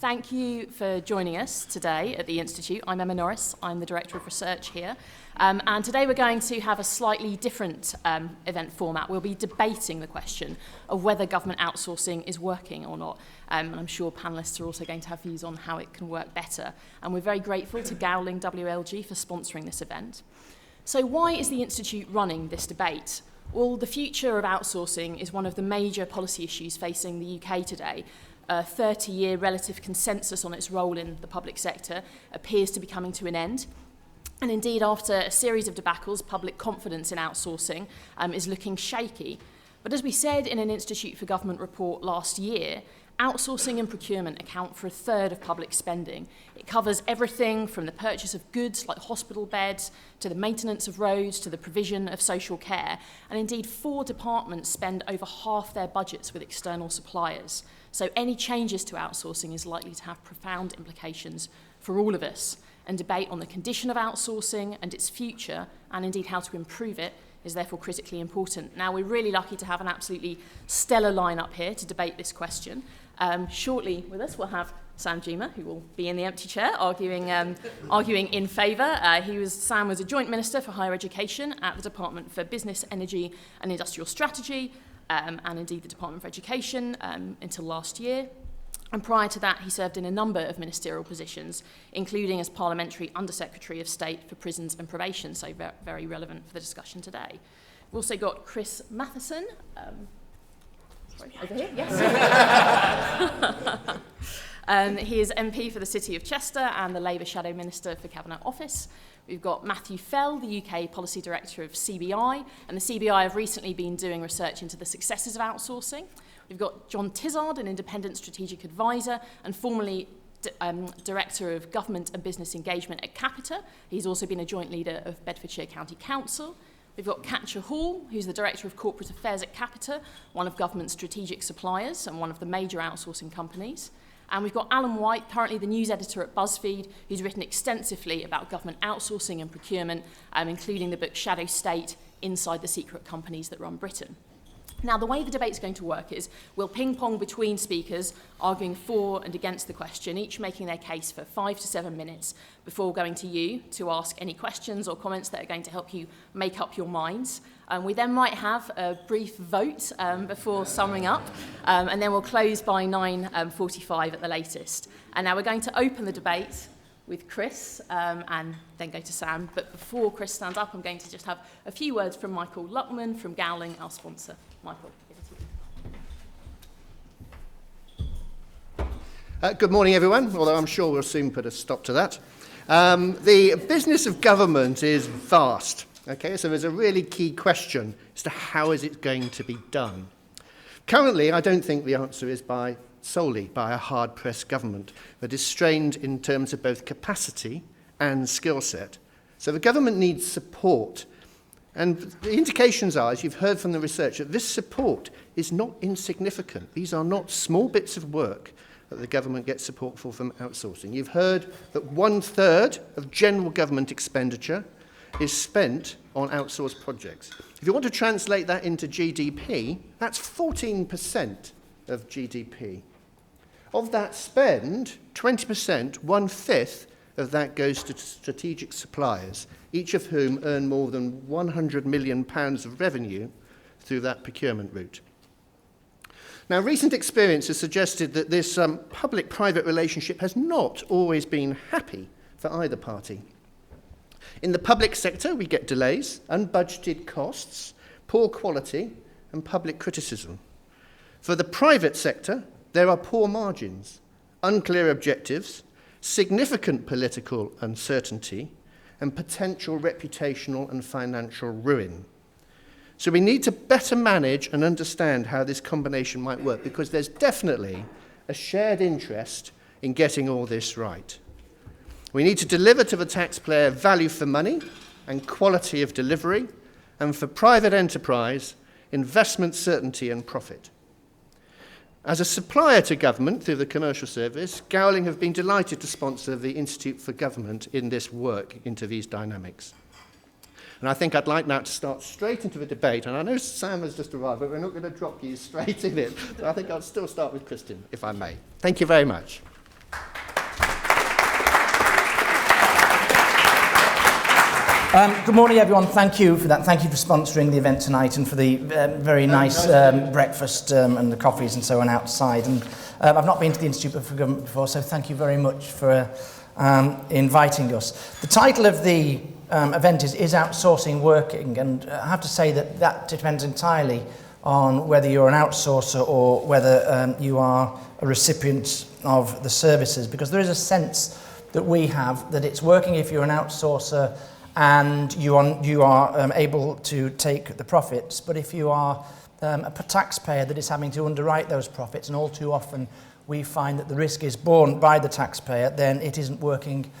Thank you for joining us today at the Institute. I'm Emma Norris, I'm the Director of Research here. And today we're going to have a slightly different event format. We'll be debating the question of whether government outsourcing is working or not. And I'm sure panellists are also going to have views on how it can work better. And we're very grateful to Gowling WLG for sponsoring this event. So why is the Institute running this debate? Well, the future of outsourcing is one of the major policy issues facing the UK today. A 30-year relative consensus on its role in the public sector appears to be coming to an end. And indeed, after a series of debacles, public confidence in outsourcing is looking shaky. But as we said in an Institute for Government report last year, outsourcing and procurement account for a third of public spending. It covers everything from the purchase of goods like hospital beds, to the maintenance of roads, to the provision of social care. And indeed, 4 departments spend over half their budgets with external suppliers. So any changes to outsourcing is likely to have profound implications for all of us. And debate on the condition of outsourcing and its future, and indeed how to improve it, is therefore critically important. Now, we're really lucky to have an absolutely stellar lineup here to debate this question. Shortly with us, we'll have Sam Gyimah, who will be in the empty chair, arguing in favour. Sam was a joint minister for higher education at the Department for Business, Energy and Industrial Strategy, and indeed the Department for Education until last year. And prior to that, he served in a number of ministerial positions, including as Parliamentary Under-Secretary of State for Prisons and Probation, so very relevant for the discussion today. We've also got Chris Matheson. Over here, yes. He is MP for the City of Chester and the Labour Shadow Minister for Cabinet Office. We've got Matthew Fell, the UK Policy Director of CBI, and the CBI have recently been doing research into the successes of outsourcing. We've got John Tizard, an independent strategic advisor and formerly Director of Government and Business Engagement at Capita. He's also been a joint leader of Bedfordshire County Council. We've got Katja Hall, who's the Director of Corporate Affairs at Capita, one of government's strategic suppliers and one of the major outsourcing companies. And we've got Alan White, currently the news editor at BuzzFeed, who's written extensively about government outsourcing and procurement, including the book Shadow State, Inside the Secret Companies That Run Britain. Now, the way the debate's going to work is we'll ping-pong between speakers, arguing for and against the question, each making their case for 5 to 7 minutes before going to you to ask any questions or comments that are going to help you make up your minds. We then might have a brief vote before summing up, and then we'll close by 9:45 at the latest. And now we're going to open the debate with Chris and then go to Sam. But before Chris stands up, I'm going to just have a few words from Michael Luckman from Gowling, our sponsor. Michael, give it to you. Good morning, everyone, although I'm sure we'll soon put a stop to that. The business of government is vast, okay? So there's a really key question as to how is it going to be done. Currently, I don't think the answer is solely by a hard-pressed government that is strained in terms of both capacity and skill set. So the government needs support. And the indications are, as you've heard from the research, that this support is not insignificant. These are not small bits of work that the government gets support for from outsourcing. You've heard that 1/3 of general government expenditure is spent on outsourced projects. If you want to translate that into GDP, that's 14% of GDP. Of that spend, 20%, 1/5 of that goes to strategic suppliers, each of whom earn more than £100 million of revenue through that procurement route. Now, recent experience has suggested that this public-private relationship has not always been happy for either party. In the public sector, we get delays, unbudgeted costs, poor quality, and public criticism. For the private sector, there are poor margins, unclear objectives, significant political uncertainty, and potential reputational and financial ruin. So we need to better manage and understand how this combination might work, because there's definitely a shared interest in getting all this right. We need to deliver to the taxpayer value for money and quality of delivery, and for private enterprise, investment certainty and profit. As a supplier to government through the commercial service, Gowling have been delighted to sponsor the Institute for Government in this work into these dynamics. And I think I'd like now to start straight into the debate. And I know Sam has just arrived, but we're not going to drop you straight in it. So I think I'll still start with Christian, if I may. Thank you very much. Good morning, everyone. Thank you for that. Thank you for sponsoring the event tonight and for the very nice breakfast and the coffees and so on outside. And I've not been to the Institute for Government before, so thank you very much for inviting us. The title of the event is Outsourcing Working, and I have to say that depends entirely on whether you're an outsourcer or whether you are a recipient of the services, because there is a sense that we have that it's working if you're an outsourcer and you are able to take the profits. But if you are a taxpayer that is having to underwrite those profits, and all too often we find that the risk is borne by the taxpayer, then it isn't working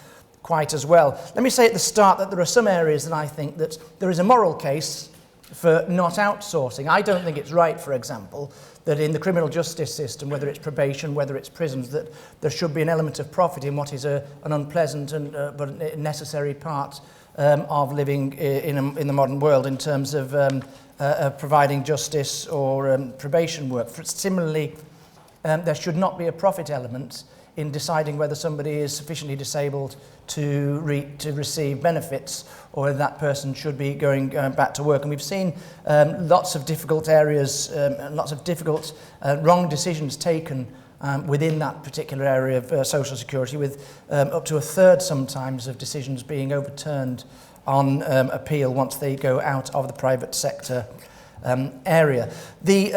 quite as well. Let me say at the start that there are some areas that I think that there is a moral case for not outsourcing. I don't think it's right, for example, that in the criminal justice system, whether it's probation, whether it's prisons, that there should be an element of profit in what is an unpleasant but necessary part of living in the modern world in terms of providing justice or probation work. Similarly, there should not be a profit element in deciding whether somebody is sufficiently disabled to receive benefits or whether that person should be going back to work. And we've seen lots of difficult areas, lots of difficult wrong decisions taken within that particular area of social security, with up to a third sometimes of decisions being overturned on appeal once they go out of the private sector area. The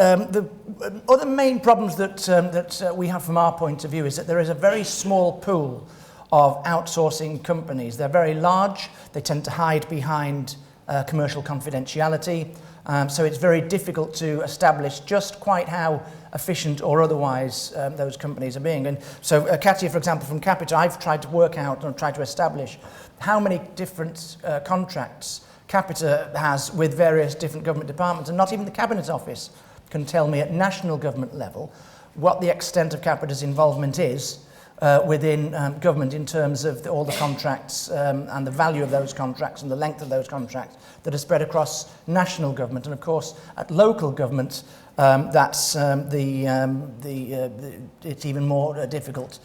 other main problems that we have from our point of view is that there is a very small pool of outsourcing companies. They're very large, they tend to hide behind commercial confidentiality, so it's very difficult to establish just quite how efficient or otherwise those companies are being. And so Katia, for example, from Capita, I've tried to work out and tried to establish how many different contracts Capita has with various different government departments, and not even the Cabinet Office can tell me at national government level what the extent of Capita's involvement is within government in terms of all the contracts and the value of those contracts and the length of those contracts that are spread across national government. And of course, at local government, it's even more difficult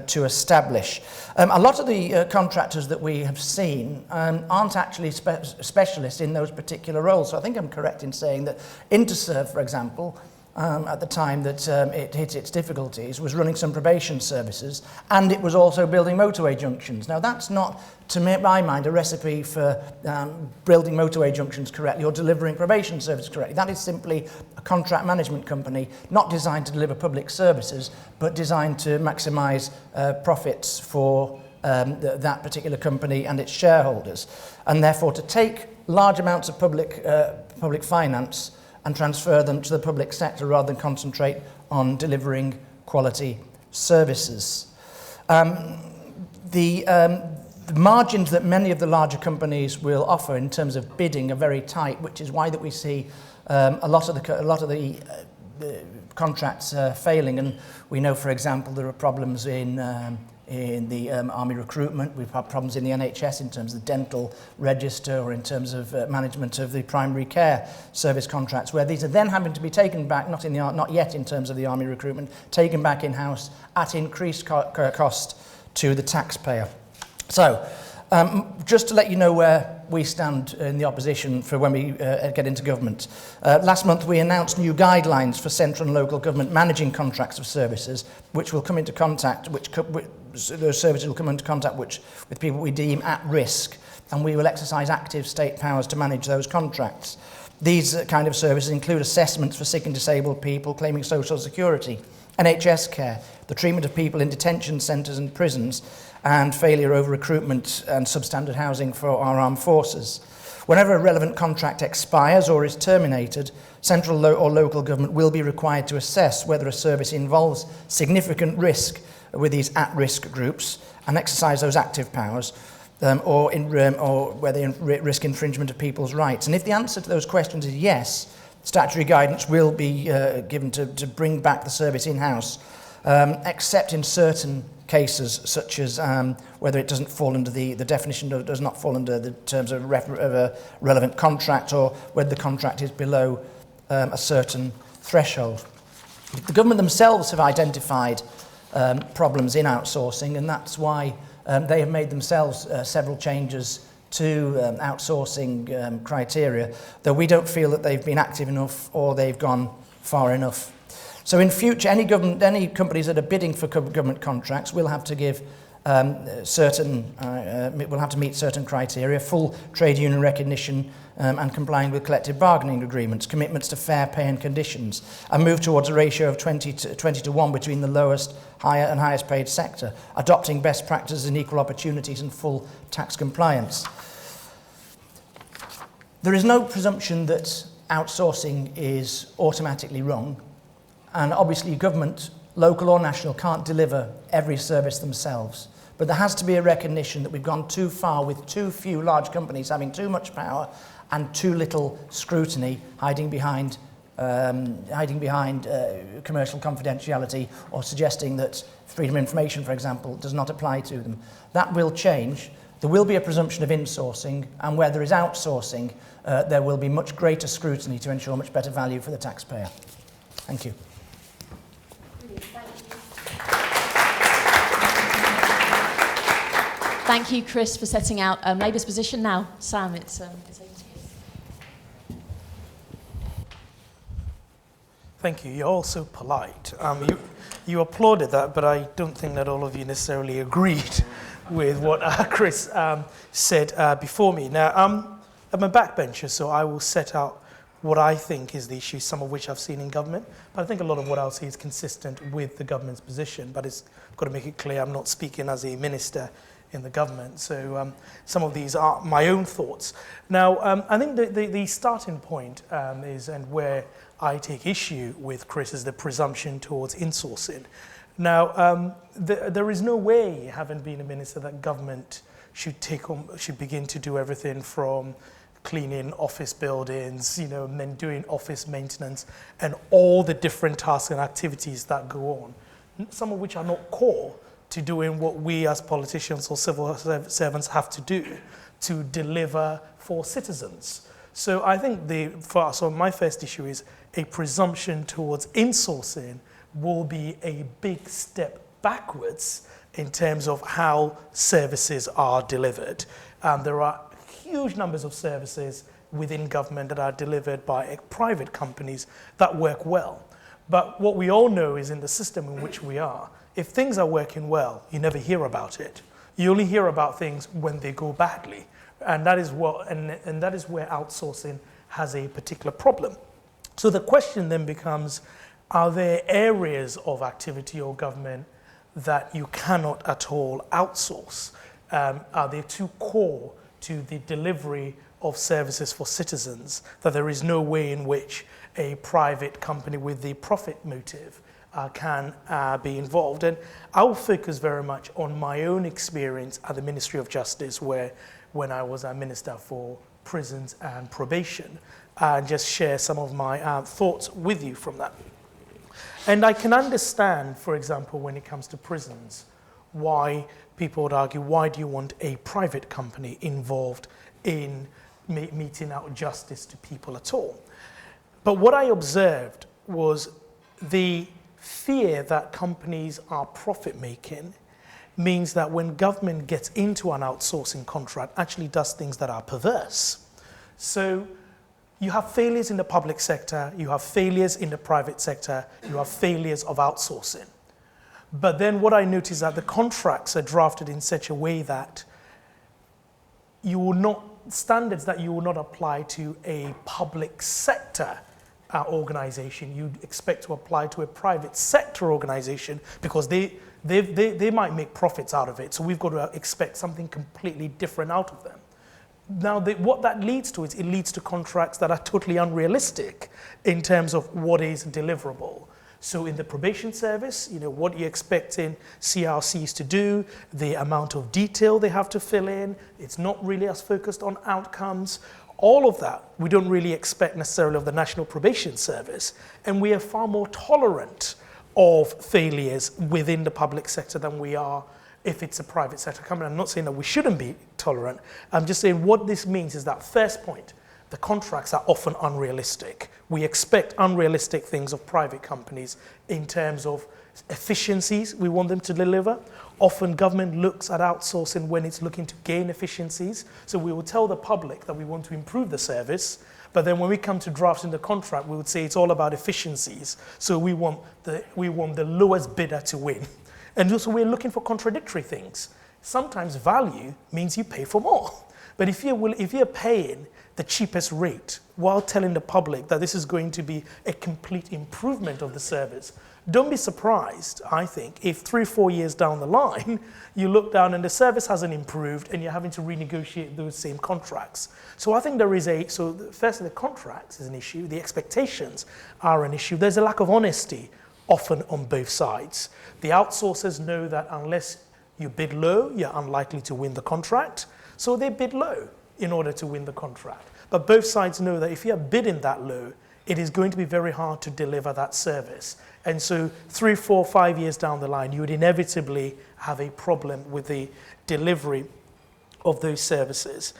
to establish. A lot of the contractors that we have seen aren't actually specialists in those particular roles. So I think I'm correct in saying that Interserve, for example, at the time that it hit its difficulties, was running some probation services, and it was also building motorway junctions. Now, that's not, to my mind, a recipe for building motorway junctions correctly or delivering probation services correctly. That is simply a contract management company, not designed to deliver public services, but designed to maximise profits for that particular company and its shareholders, and therefore to take large amounts of public finance and transfer them to the public sector rather than concentrate on delivering quality services. The margins that many of the larger companies will offer in terms of bidding are very tight, which is why that we see a lot of the contracts failing. And we know, for example, there are problems in the army recruitment. We've had problems in the NHS in terms of the dental register or in terms of management of the primary care service contracts, where these are then having to be taken back, not yet in terms of the army recruitment, taken back in-house at increased cost to the taxpayer. So, just to let you know where we stand in the opposition for when we get into government. Last month we announced new guidelines for central and local government managing contracts of services, which will come into contact, those services will come into contact with people we deem at risk, and we will exercise active state powers to manage those contracts. These kind of services include assessments for sick and disabled people claiming social security, NHS care, the treatment of people in detention centres and prisons, and failure over recruitment and substandard housing for our armed forces. Whenever a relevant contract expires or is terminated, central or local government will be required to assess whether a service involves significant risk with these at-risk groups and exercise those active powers, or whether they risk infringement of people's rights. And if the answer to those questions is yes, statutory guidance will be given to bring back the service in-house, except in certain cases such as whether it doesn't fall under the definition, or does not fall under the terms of a relevant contract, or whether the contract is below a certain threshold. The government themselves have identified problems in outsourcing, and that's why they have made themselves several changes to outsourcing criteria, though we don't feel that they've been active enough or they've gone far enough. So in future, any companies that are bidding for government contracts will have to give will have to meet certain criteria: full trade union recognition and complying with collective bargaining agreements, commitments to fair pay and conditions, and move towards a ratio of 20 to 1 between the lowest, higher and highest paid sector, adopting best practices in equal opportunities and full tax compliance. There is no presumption that outsourcing is automatically wrong, and obviously government, local or national, can't deliver every service themselves. But there has to be a recognition that we've gone too far with too few large companies having too much power and too little scrutiny, hiding behind commercial confidentiality, or suggesting that freedom of information, for example, does not apply to them. That will change. There will be a presumption of insourcing, and where there is outsourcing, there will be much greater scrutiny to ensure much better value for the taxpayer. Thank you. Thank you, Chris, for setting out Labour's position. Now, Sam, it's over to you. Thank you. You're all so polite. You applauded that, but I don't think that all of you necessarily agreed with what Chris said before me. Now, I'm a backbencher, so I will set out what I think is the issue, some of which I've seen in government. But I think a lot of what I'll see is consistent with the government's position. But I've got to make it clear I'm not speaking as a minister in the government. So some of these are my own thoughts. Now, I think the starting point is, and where I take issue with Chris, is the presumption towards insourcing. Now, there is no way, having been a minister, that government should begin to do everything from cleaning office buildings, and then doing office maintenance and all the different tasks and activities that go on, some of which are not core to doing what we as politicians or civil servants have to do to deliver for citizens. So I think so my first issue is a presumption towards insourcing will be a big step backwards in terms of how services are delivered. There are huge numbers of services within government that are delivered by private companies that work well. But what we all know is, in the system in which we are, if things are working well, you never hear about it. You only hear about things when they go badly. And that is that is where outsourcing has a particular problem. So the question then becomes, are there areas of activity or government that you cannot at all outsource? Are they too core to the delivery of services for citizens that there is no way in which a private company with the profit motive can be involved? And I'll focus very much on my own experience at the Ministry of Justice, when I was a Minister for Prisons and Probation, and just share some of my thoughts with you from that. And I can understand, for example, when it comes to prisons, why people would argue, why do you want a private company involved in meting out justice to people at all? But what I observed was the fear that companies are profit-making means that when government gets into an outsourcing contract, actually does things that are perverse. So you have failures in the public sector, you have failures in the private sector, you have failures of outsourcing. But then what I noticed is that the contracts are drafted in such a way that standards that you will not apply to a public sector organization, you'd expect to apply to a private sector organization, because they might make profits out of it. So we've got to expect something completely different out of them. Now, what that leads to is it leads to contracts that are totally unrealistic in terms of what is deliverable. So in the probation service, what you're expecting CRCs to do, the amount of detail they have to fill in, it's not really as focused on outcomes. All of that we don't really expect necessarily of the National Probation Service, and we are far more tolerant of failures within the public sector than we are if it's a private sector company. I'm not saying that we shouldn't be tolerant. I'm just saying what this means is that first point, the contracts are often unrealistic. We expect unrealistic things of private companies in terms of efficiencies we want them to deliver. Often government looks at outsourcing when it's looking to gain efficiencies. So we will tell the public that we want to improve the service, but then when we come to drafting the contract, we would say it's all about efficiencies. So we want the lowest bidder to win. And also we're looking for contradictory things. Sometimes value means you pay for more. But if you're paying the cheapest rate while telling the public that this is going to be a complete improvement of the service, don't be surprised, I think, if 3-4 years down the line, you look down and the service hasn't improved and you're having to renegotiate those same contracts. So I think firstly, the contracts is an issue, the expectations are an issue. There's a lack of honesty often on both sides. The outsourcers know that unless you bid low, you're unlikely to win the contract. So they bid low in order to win the contract. But both sides know that if you're bidding that low, it is going to be very hard to deliver that service. And so 3, 4, 5 years down the line, you would inevitably have a problem with the delivery of those services.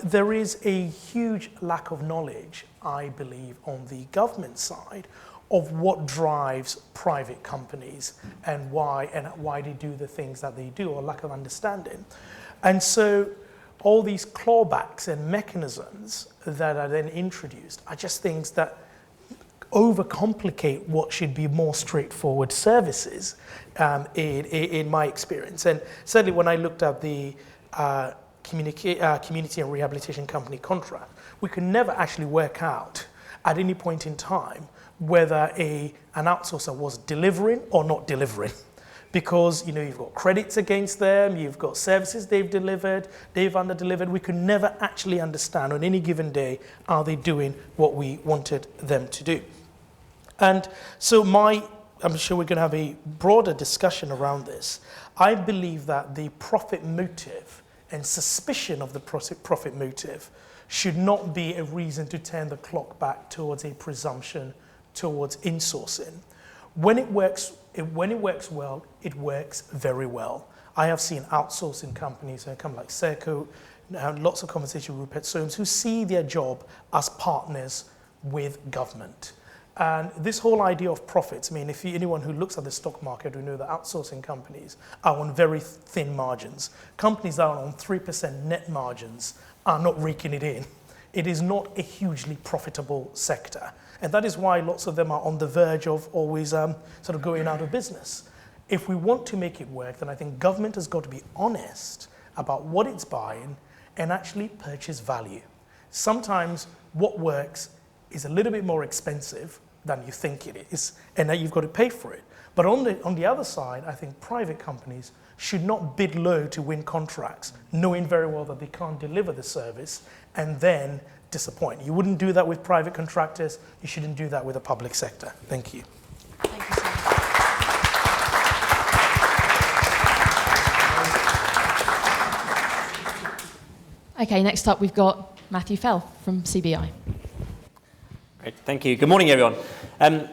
There is a huge lack of knowledge, I believe, on the government side of what drives private companies and why they do the things that they do, or lack of understanding. And so all these clawbacks and mechanisms that are then introduced are just things that overcomplicate what should be more straightforward services in my experience. And certainly when I looked at the community and rehabilitation company contract, we could never actually work out at any point in time whether an outsourcer was delivering or not delivering. Because you've got credits against them, you've got services they've delivered, they've under-delivered. We could never actually understand on any given day, are they doing what we wanted them to do? And so I'm sure we're going to have a broader discussion around this. I believe that the profit motive and suspicion of the profit motive should not be a reason to turn the clock back towards a presumption towards insourcing. When it works well, it works very well. I have seen outsourcing companies, like Serco, lots of conversation with Rupert Soames, who see their job as partners with government. And this whole idea of profits, anyone who looks at the stock market will know that outsourcing companies are on very thin margins. Companies that are on 3% net margins are not raking it in. It is not a hugely profitable sector. And that is why lots of them are on the verge of always sort of going out of business. If we want to make it work, then I think government has got to be honest about what it's buying and actually purchase value. Sometimes what works is a little bit more expensive than you think it is, and that you've got to pay for it. But on the other side, I think private companies should not bid low to win contracts, knowing very well that they can't deliver the service, and then disappoint. You wouldn't do that with private contractors. You shouldn't do that with the public sector. Thank you. Thank you, sir. Okay, next up we've got Matthew Fell from CBI. Great, thank you. Good morning, everyone. I'm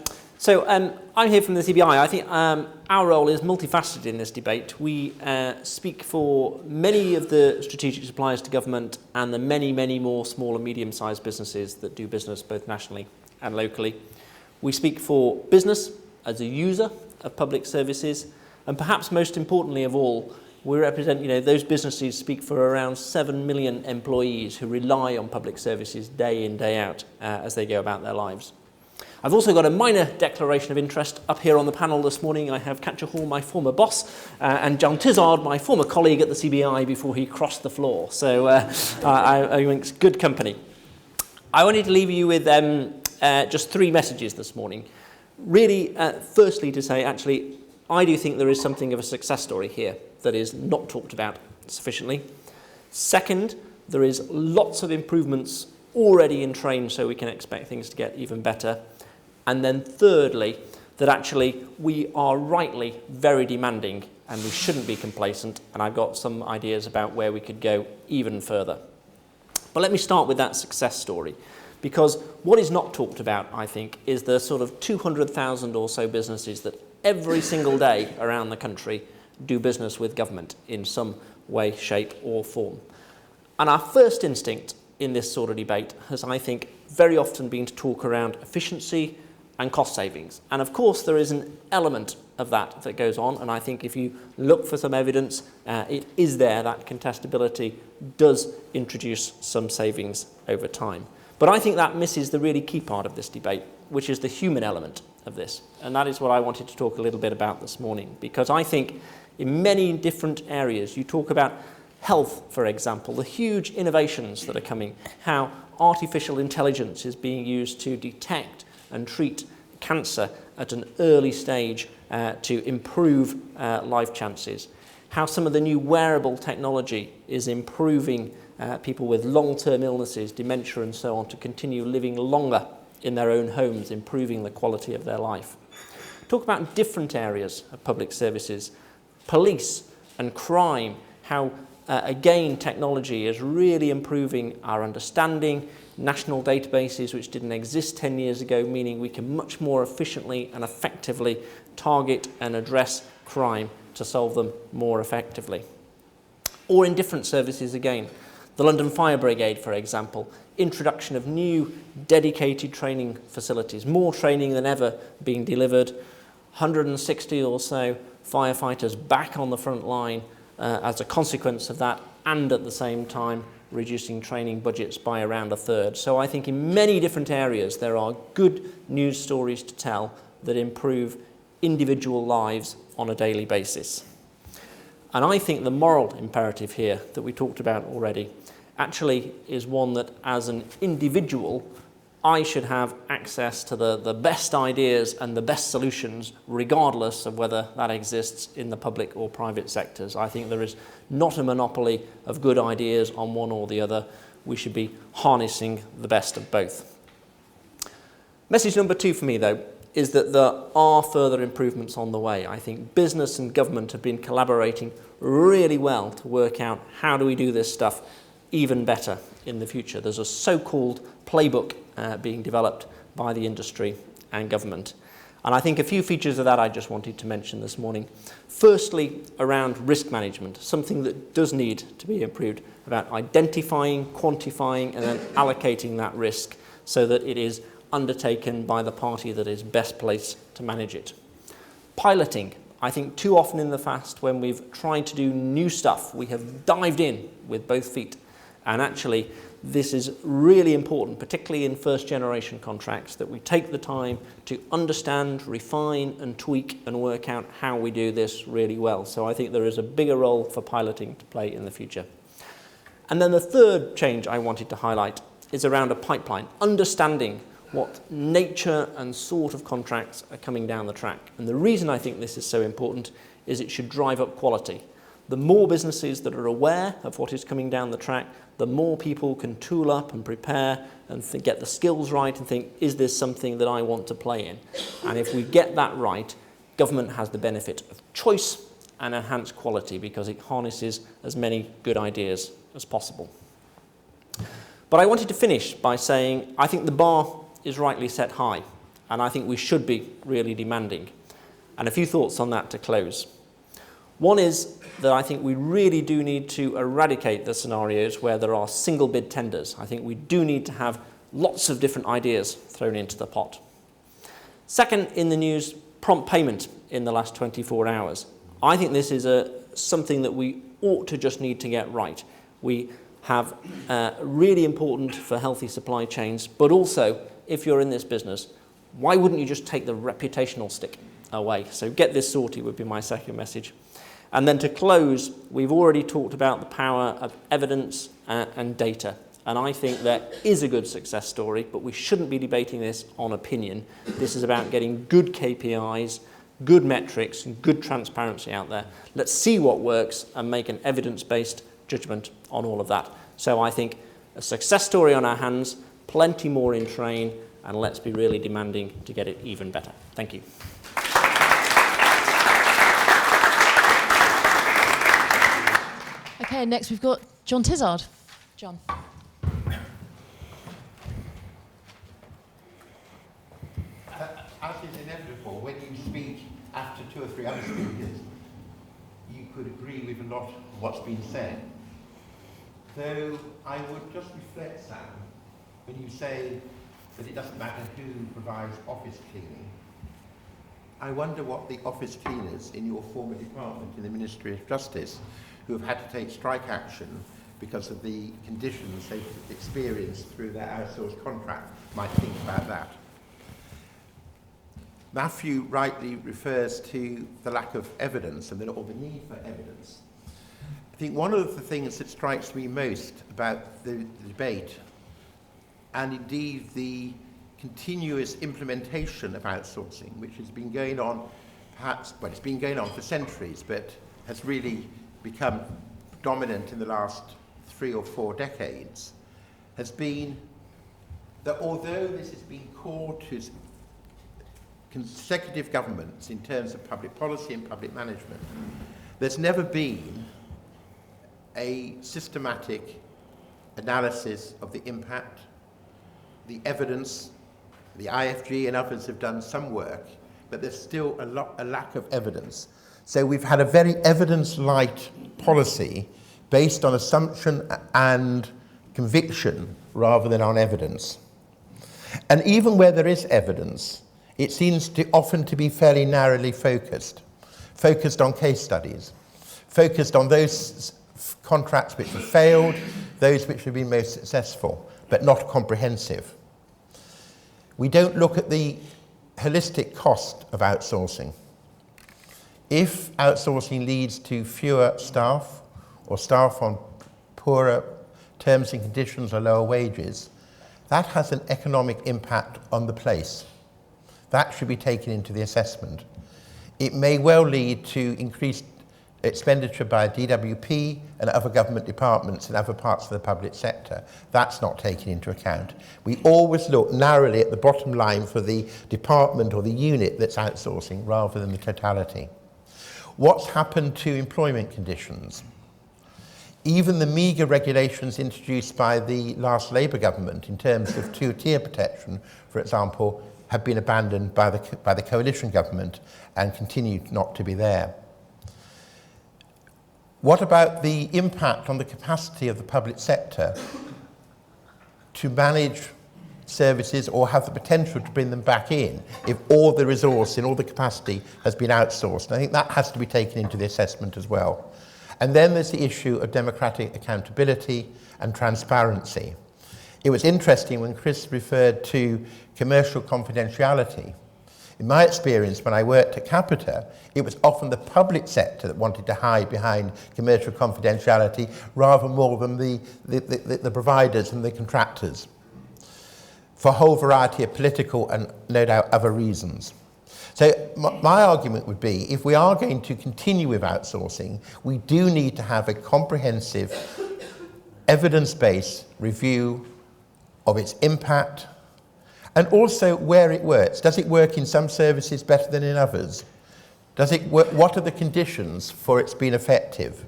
here from the CBI. I think our role is multifaceted in this debate. We speak for many of the strategic suppliers to government and the many, many more small and medium-sized businesses that do business both nationally and locally. We speak for business as a user of public services, and perhaps most importantly of all, we represent, those businesses speak for around 7 million employees who rely on public services day in, day out as they go about their lives. I've also got a minor declaration of interest up here on the panel this morning. I have Catcher Hall, my former boss, and John Tizard, my former colleague at the CBI before he crossed the floor. So I think it's good company. I wanted to leave you with just 3 messages this morning. Really, firstly to say, actually, I do think there is something of a success story here that is not talked about sufficiently. Second, there is lots of improvements already in train, so we can expect things to get even better. And then thirdly, that actually we are rightly very demanding and we shouldn't be complacent, and I've got some ideas about where we could go even further. But let me start with that success story, Because what is not talked about, I think, is the sort of 200,000 or so businesses that every single day around the country do business with government in some way, shape or form. And our first instinct in this sort of debate has, I think, very often been to talk around efficiency and cost savings. And of course there is an element of that goes on, and I think if you look for some evidence, it is there, that contestability does introduce some savings over time. But I think that misses the really key part of this debate, which is the human element of this. And that is what I wanted to talk a little bit about this morning, because I think in many different areas, you talk about health, for example, the huge innovations that are coming, how artificial intelligence is being used to detect and treat cancer at an early stage to improve life chances, how some of the new wearable technology is improving people with long-term illnesses, dementia and so on, to continue living longer in their own homes, improving the quality of their life. Talk about different areas of public services, police and crime, how again technology is really improving our understanding, national databases which didn't exist 10 years ago, meaning we can much more efficiently and effectively target and address crime to solve them more effectively. Or in different services again, the London Fire Brigade, for example, introduction of new dedicated training facilities, more training than ever being delivered, 160 or so firefighters back on the front line as a consequence of that, and at the same time reducing training budgets by around a third. So I think in many different areas there are good news stories to tell that improve individual lives on a daily basis. And I think the moral imperative here that we talked about already actually is one that as an individual I should have access to the best ideas and the best solutions regardless of whether that exists in the public or private sectors. I think there is not a monopoly of good ideas on one or the other. We should be harnessing the best of both. Message number 2 for me though is that there are further improvements on the way. I think business and government have been collaborating really well to work out how do we do this stuff even better in the future. There's a so-called playbook being developed by the industry and government. And I think a few features of that I just wanted to mention this morning. Firstly, around risk management, something that does need to be improved, about identifying, quantifying, and then allocating that risk so that it is undertaken by the party that is best placed to manage it. Piloting. I think too often in the past when we've tried to do new stuff, we have dived in with both feet. And actually, this is really important, particularly in first generation contracts, that we take the time to understand, refine and tweak and work out how we do this really well. So I think there is a bigger role for piloting to play in the future. And then the third change I wanted to highlight is around a pipeline, understanding what nature and sort of contracts are coming down the track. And the reason I think this is so important is it should drive up quality. The more businesses that are aware of what is coming down the track, the more people can tool up and prepare and get the skills right and think, is this something that I want to play in? And if we get that right, government has the benefit of choice and enhanced quality because it harnesses as many good ideas as possible. But I wanted to finish by saying I think the bar is rightly set high, and I think we should be really demanding. And a few thoughts on that to close. One is that I think we really do need to eradicate the scenarios where there are single bid tenders. I think we do need to have lots of different ideas thrown into the pot. Second, in the news, prompt payment in the last 24 hours. I think this is something that we ought to just need to get right. We have really important for healthy supply chains, but also if you're in this business, why wouldn't you just take the reputational stick away? So get this sorted would be my second message. And then to close, we've already talked about the power of evidence and data. And I think that is a good success story, but we shouldn't be debating this on opinion. This is about getting good KPIs, good metrics, and good transparency out there. Let's see what works and make an evidence-based judgment on all of that. So I think a success story on our hands, plenty more in train, and let's be really demanding to get it even better. Thank you. Okay, next we've got John Tizard. John. when you speak after 2 or 3 other speakers, you could agree with a lot of what's been said. Though I would just reflect, Sam, when you say that it doesn't matter who provides office cleaning. I wonder what the office cleaners in your former department in the Ministry of Justice, who have had to take strike action because of the conditions they've experienced through their outsourced contract, might think about that. Matthew rightly refers to the lack of evidence or the need for evidence. I think one of the things that strikes me most about the debate, and indeed the continuous implementation of outsourcing, which has been going on it's been going on for centuries, but has really become dominant in the last 3 or 4 decades, has been that although this has been core to consecutive governments in terms of public policy and public management, there's never been a systematic analysis of the impact, the evidence. The IFG and others have done some work, but there's still a lack of evidence. So we've had a very evidence-light policy based on assumption and conviction rather than on evidence. And even where there is evidence, it seems to often to be fairly narrowly focused on case studies, focused on those contracts which have failed, those which have been most successful, but not comprehensive. We don't look at the holistic cost of outsourcing. If outsourcing leads to fewer staff or staff on poorer terms and conditions or lower wages, that has an economic impact on the place. That should be taken into the assessment. It may well lead to increased expenditure by DWP and other government departments in other parts of the public sector. That's not taken into account. We always look narrowly at the bottom line for the department or the unit that's outsourcing rather than the totality. What's happened to employment conditions? Even the meagre regulations introduced by the last Labour government in terms of two-tier protection, for example, have been abandoned by the coalition government and continue not to be there. What about the impact on the capacity of the public sector to manage services or have the potential to bring them back in if all the resource and all the capacity has been outsourced? And I think that has to be taken into the assessment as well. And then there's the issue of democratic accountability and transparency. It was interesting when Chris referred to commercial confidentiality. In my experience, when I worked at Capita, it was often the public sector that wanted to hide behind commercial confidentiality rather more than the providers and the contractors, for a whole variety of political and no doubt other reasons. So my argument would be, if we are going to continue with outsourcing, we do need to have a comprehensive evidence-based review of its impact, and also where it works. Does it work in some services better than in others? Does it work? What are the conditions for its being effective?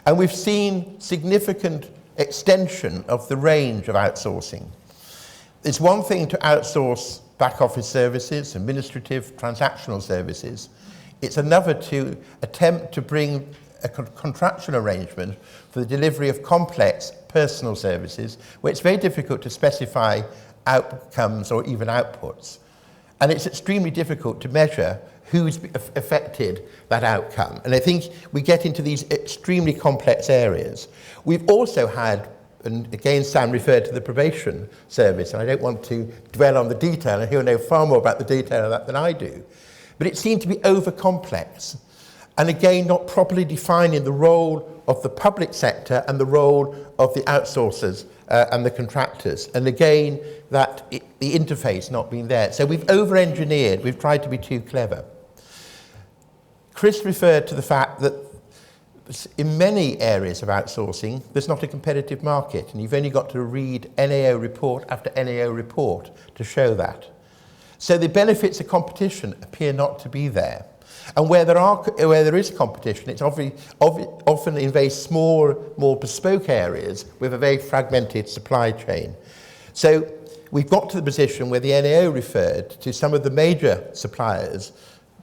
And we've seen significant extension of the range of outsourcing. It's one thing to outsource back office services, administrative, transactional services. It's another to attempt to bring a contractual arrangement for the delivery of complex personal services, where it's very difficult to specify outcomes or even outputs. And it's extremely difficult to measure who's affected that outcome. And I think we get into these extremely complex areas. We've also had, and again Sam referred to the probation service, and I don't want to dwell on the detail, and he'll know far more about the detail of that than I do. But it seemed to be over-complex. And again, not properly defining the role of the public sector and the role of the outsourcers and the contractors. And again, the interface not being there. So we've over-engineered, we've tried to be too clever. Chris referred to the fact that in many areas of outsourcing, there's not a competitive market, and you've only got to read NAO report after NAO report to show that. So the benefits of competition appear not to be there. And where there is competition, it's often in very small, more bespoke areas with a very fragmented supply chain. So we've got to the position where the NAO referred to some of the major suppliers,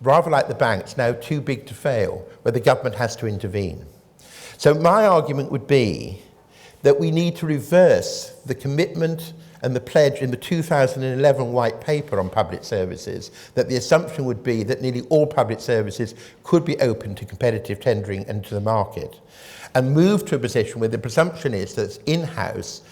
rather like the banks, now too big to fail, where the government has to intervene. So my argument would be that we need to reverse the commitment and the pledge in the 2011 White Paper on public services, that the assumption would be that nearly all public services could be open to competitive tendering and to the market, and move to a position where the presumption is that it's in-house,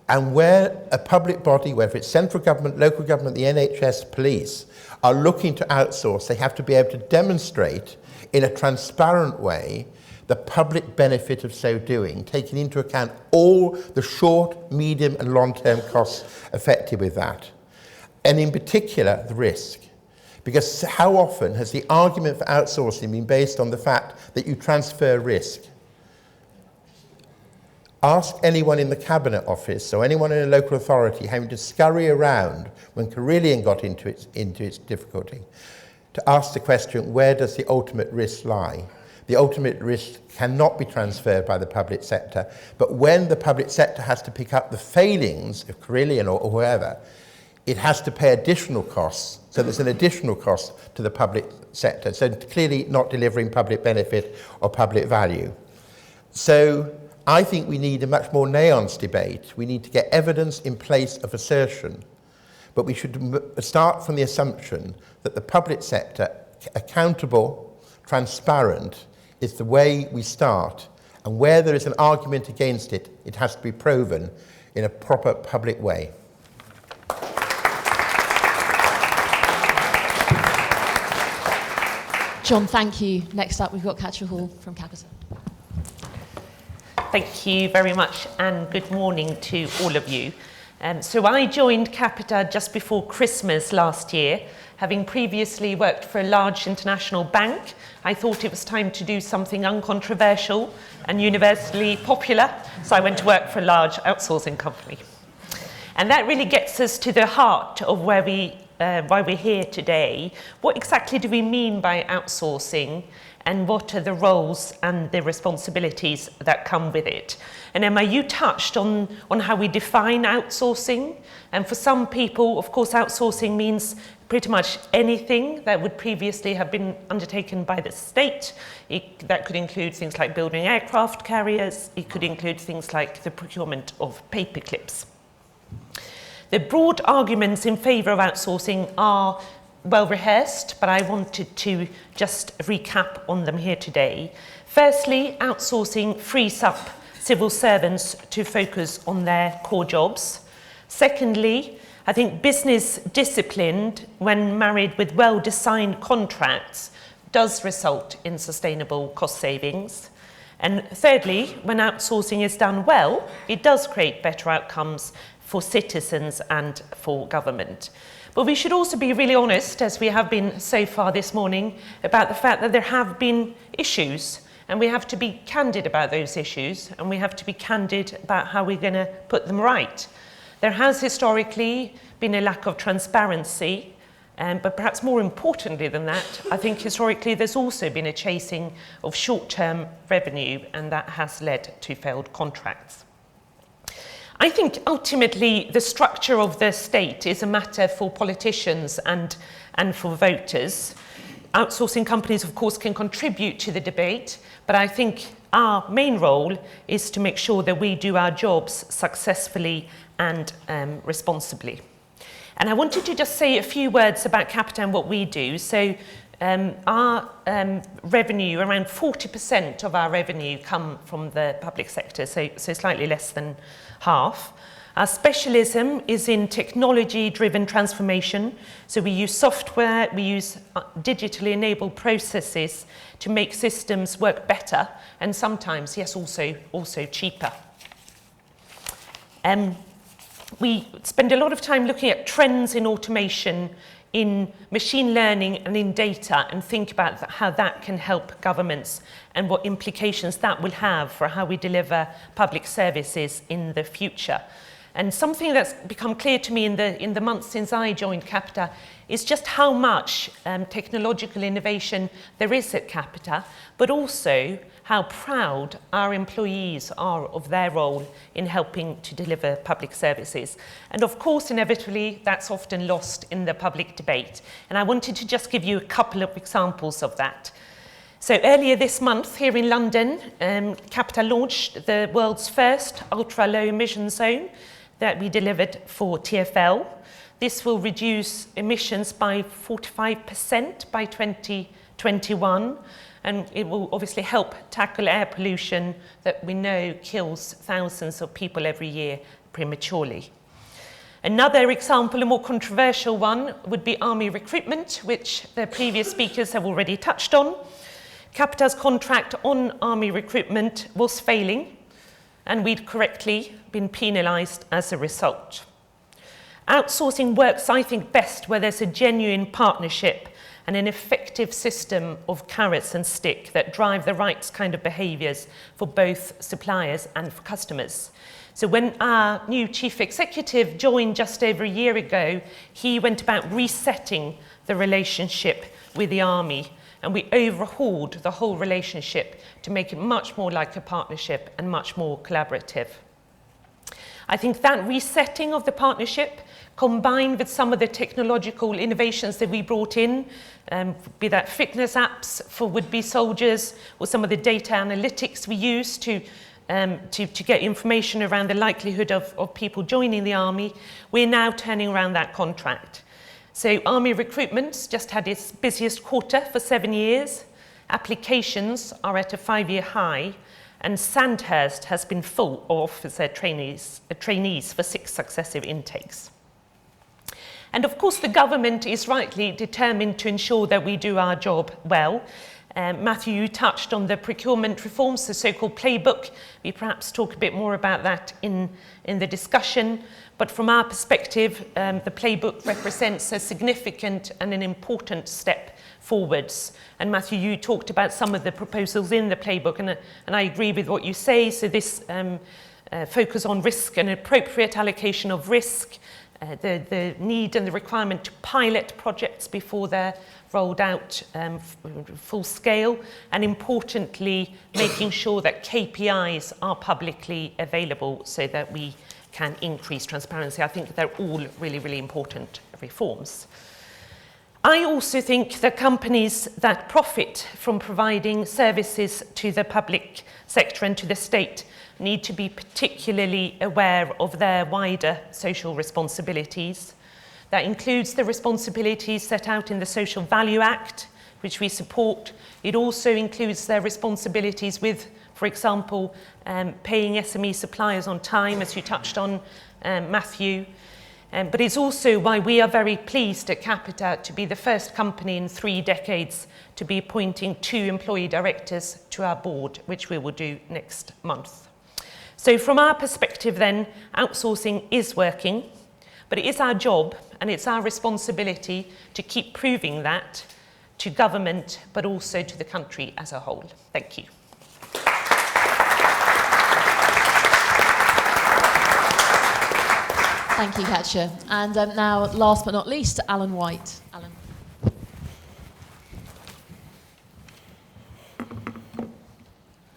and where a public body, whether it's central government, local government, the NHS, police, are looking to outsource, they have to be able to demonstrate in a transparent way the public benefit of so doing, taking into account all the short, medium and long-term costs affected with that. And in particular, the risk. Because how often has the argument for outsourcing been based on the fact that you transfer risk? Ask anyone in the Cabinet Office or anyone in a local authority having to scurry around when Carillion got into its difficulty, to ask the question, where does the ultimate risk lie? The ultimate risk cannot be transferred by the public sector, but when the public sector has to pick up the failings of Carillion or whoever, it has to pay additional costs, so there's an additional cost to the public sector, so clearly not delivering public benefit or public value. So I think we need a much more nuanced debate. We need to get evidence in place of assertion, but we should start from the assumption that the public sector, accountable, transparent, is the way we start, and where there is an argument against it, it has to be proven in a proper public way. John, thank you. Next up, we've got Katja Hall from Capita. Thank you very much, and good morning to all of you. So I joined Capita just before Christmas last year. Having previously worked for a large international bank, I thought it was time to do something uncontroversial and universally popular, so I went to work for a large outsourcing company. And that really gets us to the heart of why we're here today. What exactly do we mean by outsourcing, and what are the roles and the responsibilities that come with it? And Emma, you touched on how we define outsourcing. And for some people, of course, outsourcing means pretty much anything that would previously have been undertaken by the state. That could include things like building aircraft carriers. It could include things like the procurement of paper clips. The broad arguments in favour of outsourcing are well rehearsed, but I wanted to just recap on them here today. Firstly, outsourcing frees up civil servants to focus on their core jobs. Secondly, I think business discipline, when married with well-designed contracts, does result in sustainable cost savings. And thirdly, when outsourcing is done well, it does create better outcomes for citizens and for government. But we should also be really honest, as we have been so far this morning, about the fact that there have been issues, and we have to be candid about those issues, and we have to be candid about how we're going to put them right. There has historically been a lack of transparency, but perhaps more importantly than that, I think historically there's also been a chasing of short-term revenue, and that has led to failed contracts. I think ultimately the structure of the state is a matter for politicians and for voters. Outsourcing companies, of course, can contribute to the debate, but I think our main role is to make sure that we do our jobs successfully and responsibly. And I wanted to just say a few words about Capita and what we do. So our revenue, around 40% of our revenue come from the public sector, so slightly less than half. Our specialism is in technology-driven transformation. So we use software, we use digitally enabled processes to make systems work better, and sometimes, yes, also cheaper. We spend a lot of time looking at trends in automation, in machine learning and in data, and think about how that can help governments and what implications that will have for how we deliver public services in the future. And something that's become clear to me in the months since I joined Capita is just how much technological innovation there is at Capita, but also how proud our employees are of their role in helping to deliver public services. And of course, inevitably, that's often lost in the public debate. And I wanted to just give you a couple of examples of that. So earlier this month here in London, Capita launched the world's first ultra-low emission zone that we delivered for TfL. This will reduce emissions by 45% by 2021, and it will obviously help tackle air pollution that we know kills thousands of people every year prematurely. Another example, a more controversial one, would be army recruitment, which the previous speakers have already touched on. Capita's contract on army recruitment was failing, and we'd correctly been penalised as a result. Outsourcing works, I think, best where there's a genuine partnership and an effective system of carrots and stick that drive the right kind of behaviours for both suppliers and for customers. So when our new chief executive joined just over a year ago, he went about resetting the relationship with the army, and we overhauled the whole relationship to make it much more like a partnership and much more collaborative. I think that resetting of the partnership, combined with some of the technological innovations that we brought in, be that fitness apps for would-be soldiers, or some of the data analytics we use to get information around the likelihood of people joining the army, we're now turning around that contract. So army recruitment just had its busiest quarter for 7 years. Applications are at a 5-year high, and Sandhurst has been full of officer trainees for 6 successive intakes. And of course, the government is rightly determined to ensure that we do our job well. Matthew, you touched on the procurement reforms, the so-called playbook. We perhaps talk a bit more about that in the discussion. But from our perspective, the playbook represents a significant and an important step forwards. And Matthew, you talked about some of the proposals in the playbook, and I agree with what you say. So this focus on risk and appropriate allocation of risk, the need and the requirement to pilot projects before they're rolled out full scale, and importantly, making sure that KPIs are publicly available so that we can increase transparency. I think they're all really, really important reforms. I also think that companies that profit from providing services to the public sector and to the state need to be particularly aware of their wider social responsibilities. That includes the responsibilities set out in the Social Value Act, which we support. It also includes their responsibilities with, for example, paying SME suppliers on time, as you touched on, Matthew. But it's also why we are very pleased at Capita to be the first company in 3 decades to be appointing 2 employee directors to our board, which we will do next month. So from our perspective then, outsourcing is working, but it is our job and it's our responsibility to keep proving that to government, but also to the country as a whole. Thank you. Thank you, Katja. And now, last but not least, Alan White. Alan.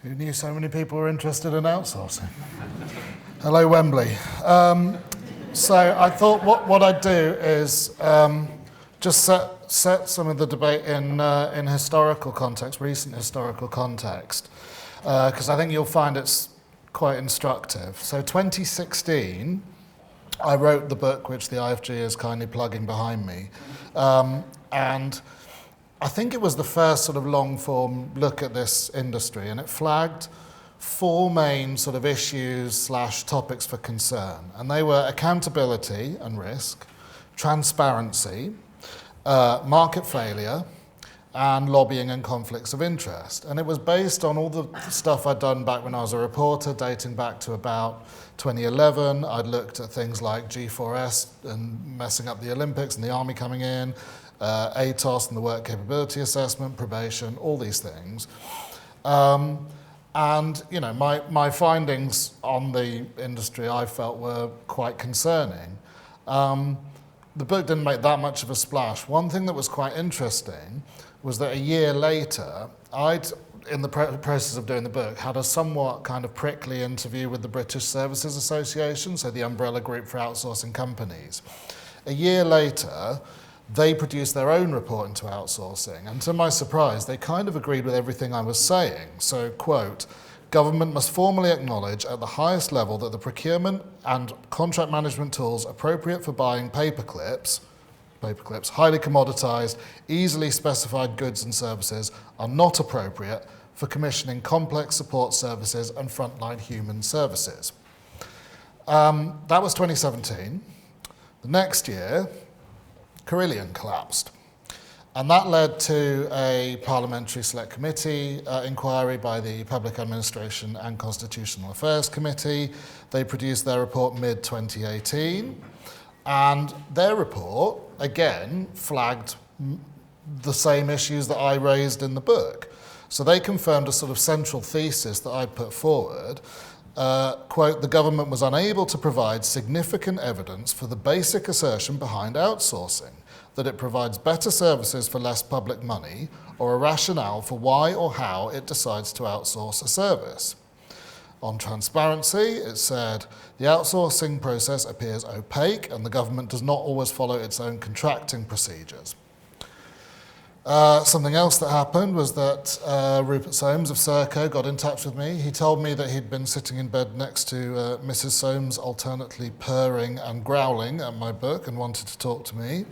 Who knew so many people were interested in outsourcing? Hello, Wembley. So I thought what I'd do is just set some of the debate in historical context, recent historical context, because I think you'll find it's quite instructive. So 2016, I wrote the book which the IFG is kindly plugging behind me, and I think it was the first sort of long-form look at this industry, and it flagged 4 main sort of issues / topics for concern, and they were accountability and risk, transparency, market failure, and lobbying and conflicts of interest. And it was based on all the stuff I'd done back when I was a reporter, dating back to about 2011. I'd looked at things like G4S and messing up the Olympics and the army coming in, ATOS and the work capability assessment, probation, all these things. And, you know, my findings on the industry I felt were quite concerning. The book didn't make that much of a splash. One thing that was quite interesting was that a year later, I'd, in the process of doing the book, had a somewhat kind of prickly interview with the British Services Association, so the umbrella group for outsourcing companies. A year later, they produced their own report into outsourcing, and to my surprise, they kind of agreed with everything I was saying. So, quote, government must formally acknowledge at the highest level that the procurement and contract management tools appropriate for buying paperclips, highly commoditized, easily specified goods and services, are not appropriate for commissioning complex support services and frontline human services. That was 2017. The next year, Carillion collapsed. And that led to a Parliamentary Select Committee inquiry by the Public Administration and Constitutional Affairs Committee. They produced their report mid-2018. And their report, again, flagged the same issues that I raised in the book. So they confirmed a sort of central thesis that I'd put forward. Quote, the government was unable to provide significant evidence for the basic assertion behind outsourcing, that it provides better services for less public money, or a rationale for why or how it decides to outsource a service. On transparency, it said, the outsourcing process appears opaque and the government does not always follow its own contracting procedures. Something else that happened was that Rupert Soames of Serco got in touch with me. He told me that he'd been sitting in bed next to Mrs. Soames, alternately purring and growling at my book and wanted to talk to me.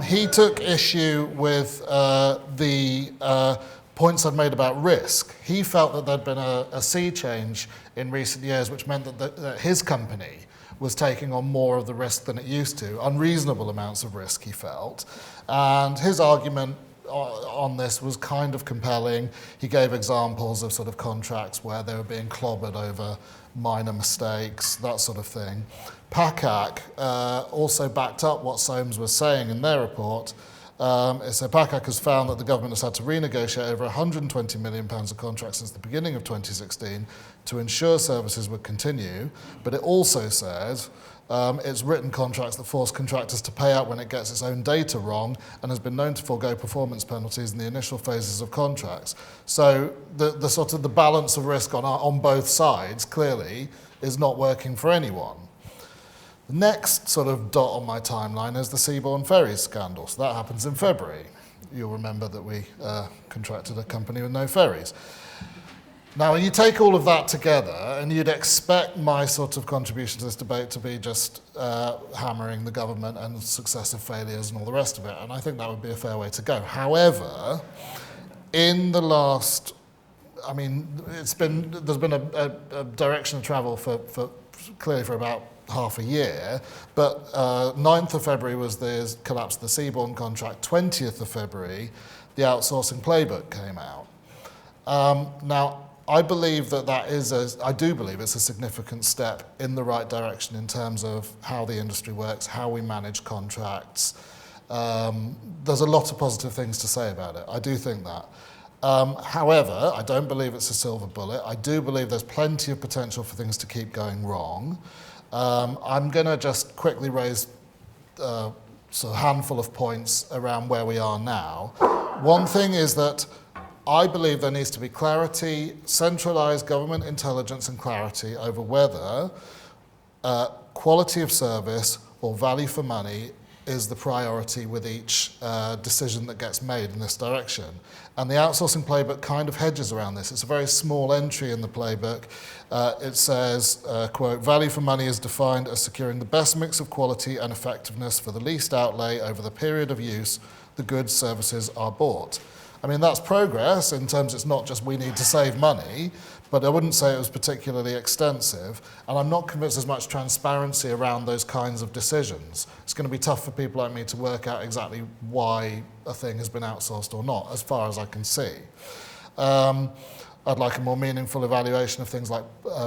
He took issue with the points I'd made about risk. He felt that there'd been a sea change in recent years, which meant that his company was taking on more of the risk than it used to, unreasonable amounts of risk, he felt. And his argument on this was kind of compelling. He gave examples of sort of contracts where they were being clobbered over minor mistakes, that sort of thing. PACAC also backed up what Soames was saying in their report. So PACAC has found that the government has had to renegotiate over £120 million of contracts since the beginning of 2016 to ensure services would continue, but it also says it's written contracts that force contractors to pay out when it gets its own data wrong and has been known to forego performance penalties in the initial phases of contracts. So the sort of the balance of risk on both sides clearly is not working for anyone. The next sort of dot on my timeline is the Seabourn Ferries scandal. So that happens in February. You'll remember that we contracted a company with no ferries. Now, you take all of that together, and you'd expect my sort of contribution to this debate to be just hammering the government and successive failures and all the rest of it, and I think that would be a fair way to go. However, in the last, I mean, there's been a direction of travel clearly for about half a year, but 9th of February was the collapse of the Seabourn contract. 20th of February, the outsourcing playbook came out. Now, I believe I do believe it's a significant step in the right direction in terms of how the industry works, how we manage contracts. There's a lot of positive things to say about it. I do think that. However, I don't believe it's a silver bullet. I do believe there's plenty of potential for things to keep going wrong. I'm going to just quickly raise a handful of points around where we are now. One thing is that I believe there needs to be clarity, centralised government intelligence and clarity over whether quality of service or value for money is the priority with each decision that gets made in this direction. And the outsourcing playbook kind of hedges around this. It's a very small entry in the playbook. It says, quote, value for money is defined as securing the best mix of quality and effectiveness for the least outlay over the period of use the goods, services are bought. I mean, that's progress in terms it's not just we need to save money, but I wouldn't say it was particularly extensive, and I'm not convinced there's much transparency around those kinds of decisions. It's going to be tough for people like me to work out exactly why a thing has been outsourced or not, as far as I can see. I'd like a more meaningful evaluation of things like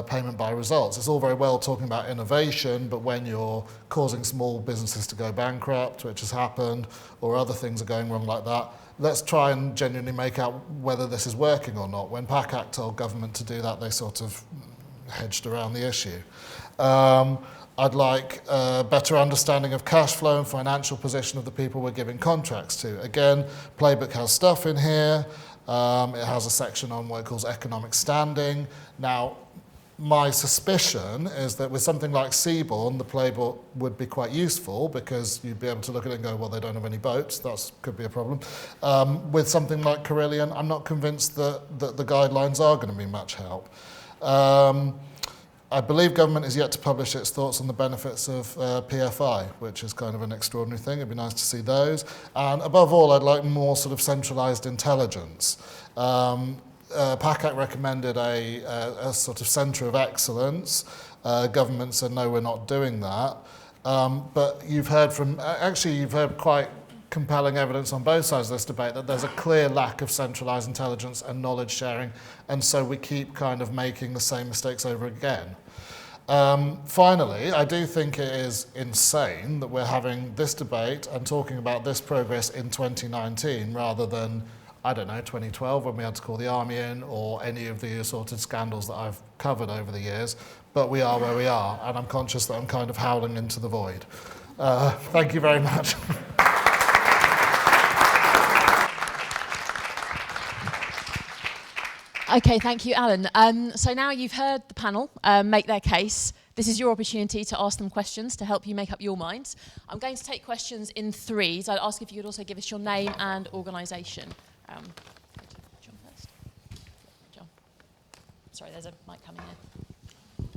payment by results. It's all very well talking about innovation, but when you're causing small businesses to go bankrupt, which has happened, or other things are going wrong like that, let's try and genuinely make out whether this is working or not. When PACAC told government to do that, they sort of hedged around the issue. I'd like a better understanding of cash flow and financial position of the people we're giving contracts to. Again, Playbook has stuff in here. It has a section on what it calls economic standing. Now, my suspicion is that with something like Seabourn, the playbook would be quite useful because you'd be able to look at it and go, well, they don't have any boats. That could be a problem. With something like Carillion, I'm not convinced that the guidelines are going to be much help. I believe government is yet to publish its thoughts on the benefits of PFI, which is kind of an extraordinary thing. It'd be nice to see those. And above all, I'd like more sort of centralised intelligence. PACAC recommended a sort of centre of excellence. Government said, no, we're not doing that. But you've heard quite compelling evidence on both sides of this debate that there's a clear lack of centralised intelligence and knowledge sharing, and so we keep kind of making the same mistakes over again. Finally, I do think it is insane that we're having this debate and talking about this progress in 2019 rather than, I don't know, 2012 when we had to call the army in, or any of the assorted scandals that I've covered over the years. But we are where we are, and I'm conscious that I'm kind of howling into the void. Thank you very much. Okay, thank you, Alan. So now you've heard the panel make their case. This is your opportunity to ask them questions to help you make up your minds. I'm going to take questions in threes. I'd ask if you could also give us your name and organisation. John first. John. Sorry, there's a mic coming in.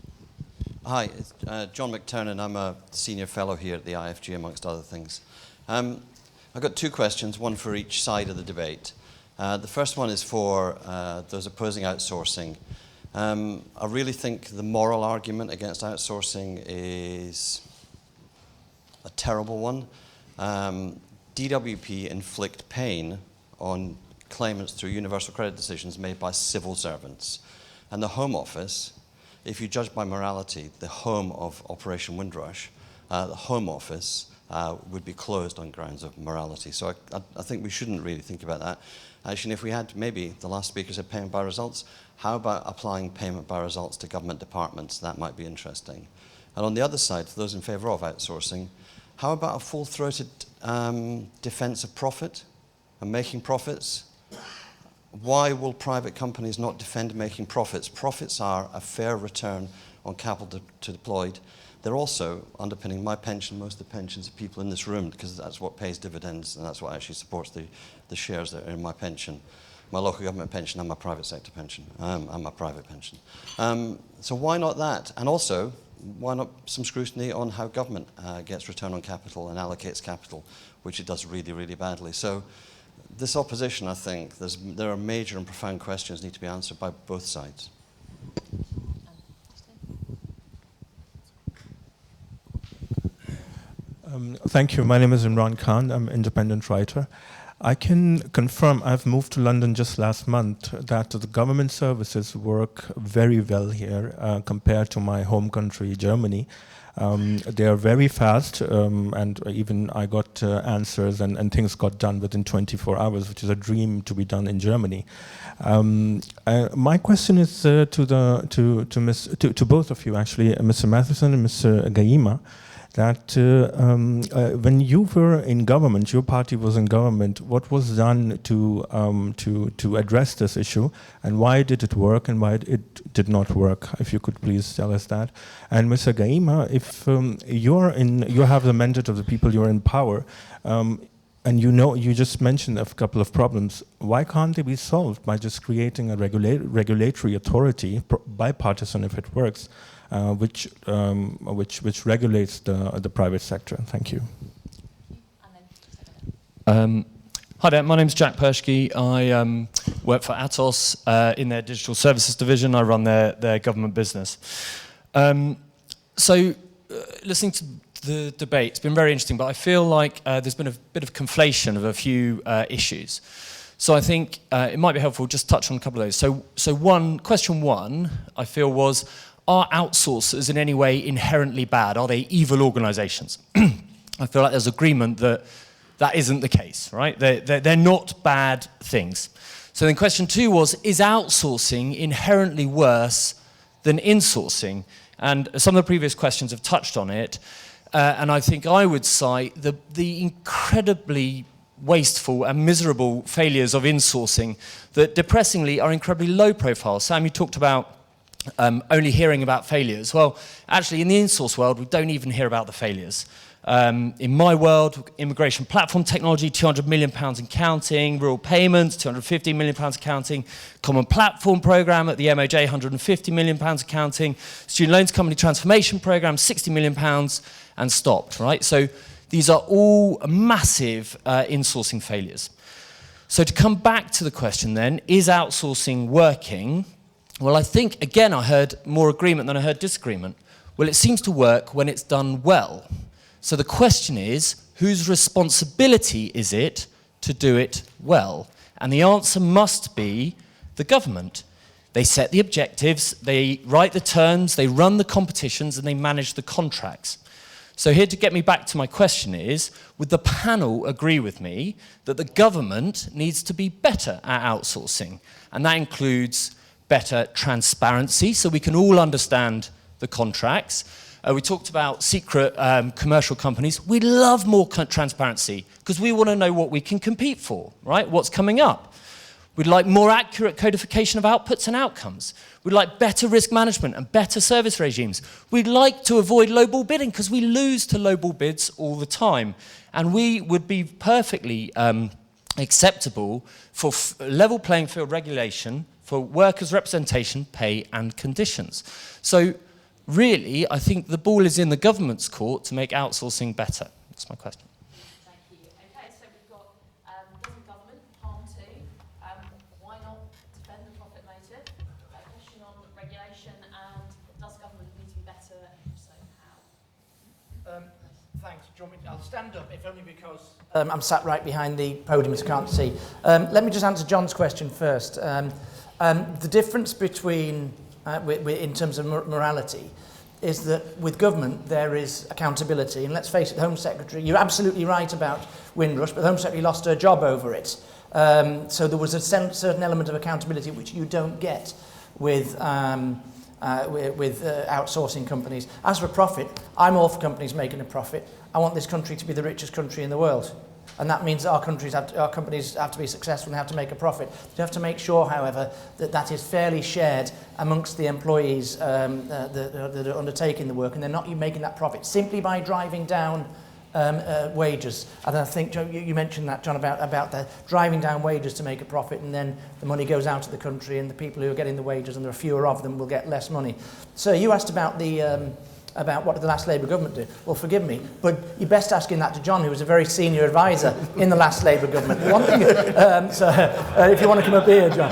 Hi, it's John McTernan. I'm a senior fellow here at the IFG, amongst other things. I've got two questions, one for each side of the debate. The first one is for those opposing outsourcing. I really think the moral argument against outsourcing is a terrible one. DWP inflict pain on claimants through universal credit decisions made by civil servants. And the Home Office, if you judge by morality, the home of Operation Windrush, the Home Office would be closed on grounds of morality. So I think we shouldn't really think about that. Actually, if we had, maybe the last speaker said payment by results, how about applying payment by results to government departments? That might be interesting. And on the other side, for those in favour of outsourcing, how about a full-throated defence of profit and making profits? Why will private companies not defend making profits? Profits are a fair return on capital deployed. They're also underpinning my pension, most of the pensions of people in this room, because that's what pays dividends and that's what actually supports the shares that are in my pension. My local government pension and my private sector pension, and my private pension. So why not that? And also, why not some scrutiny on how government gets return on capital and allocates capital, which it does really, really badly. So this opposition, I think, there are major and profound questions that need to be answered by both sides. Thank you. My name is Imran Khan. I'm an independent writer. I can confirm, I've moved to London just last month, that the government services work very well here compared to my home country, Germany. They are very fast, and even I got answers and things got done within 24 hours, which is a dream to be done in Germany. My question is to both of you, actually, Mr. Matheson and Mr. Gyimah, that when you were in government, your party was in government, what was done to address this issue, and why did it work and why it did not work? If you could please tell us that. And Mr. Gyimah, if you have the mandate of the people, you're in power, and you just mentioned a couple of problems. Why can't they be solved by just creating a regulatory authority, bipartisan if it works, which regulates the private sector? Thank you. Hi there, my name's Jack Perschke. I work for Atos in their digital services division. I run their government business. Listening to the debate, it's been very interesting, but I feel like there's been a bit of conflation of a few issues. So I think it might be helpful just touch on a couple of those. So question one, I feel was, are outsourcers in any way inherently bad? Are they evil organizations? I feel like there's agreement that that isn't the case, right? They're not bad things. So then question 2 was, is outsourcing inherently worse than insourcing? And some of the previous questions have touched on it. And I think I would cite the incredibly wasteful and miserable failures of insourcing that depressingly are incredibly low profile. Sam, you talked about only hearing about failures. Well, actually in the insource world, we don't even hear about the failures. In my world, immigration platform technology, £200 million and counting, rural payments, £250 million and counting, common platform program at the MOJ, £150 million and counting, student loans company transformation program, £60 million and stopped, right? So these are all massive insourcing failures. So to come back to the question then, is outsourcing working? Well, I think, again, I heard more agreement than I heard disagreement. Well, it seems to work when it's done well. So the question is, whose responsibility is it to do it well? And the answer must be the government. They set the objectives, they write the terms, they run the competitions, and they manage the contracts. So here to get me back to my question is, would the panel agree with me that the government needs to be better at outsourcing? And that includes better transparency, so we can all understand the contracts. We talked about secret commercial companies. We love more transparency because we want to know what we can compete for, right? What's coming up. We'd like more accurate codification of outputs and outcomes. We'd like better risk management and better service regimes. We'd like to avoid lowball bidding because we lose to lowball bids all the time. And we would be perfectly acceptable for level playing field regulation, for workers' representation, pay and conditions. So really, I think the ball is in the government's court to make outsourcing better. That's my question. Thank you. Okay, so we've got, doesn't government harm to? Why not defend the profit motive? A question on regulation, and does government need to be better, and if so, how? Thanks. Do you want me I'll stand up, if only because I'm sat right behind the podium, so I can't see. Let me just answer John's question first. The difference between in terms of morality, is that with government there is accountability. And let's face it, the Home Secretary, you're absolutely right about Windrush, but the Home Secretary lost her job over it. So there was a certain element of accountability which you don't get with outsourcing companies. As for profit, I'm all for companies making a profit. I want this country to be the richest country in the world. And that means that our companies have to be successful and have to make a profit. You have to make sure, however, that that is fairly shared amongst the employees that are undertaking the work, and they're not making that profit simply by driving down wages. And I think, Joe, you mentioned that, John, about the driving down wages to make a profit, and then the money goes out of the country, and the people who are getting the wages, and there are fewer of them, will get less money. So you asked about about what did the last Labour government do? Well, forgive me, but you're best asking that to John, who was a very senior advisor in the last Labour government. One thing, if you want to come up here, John.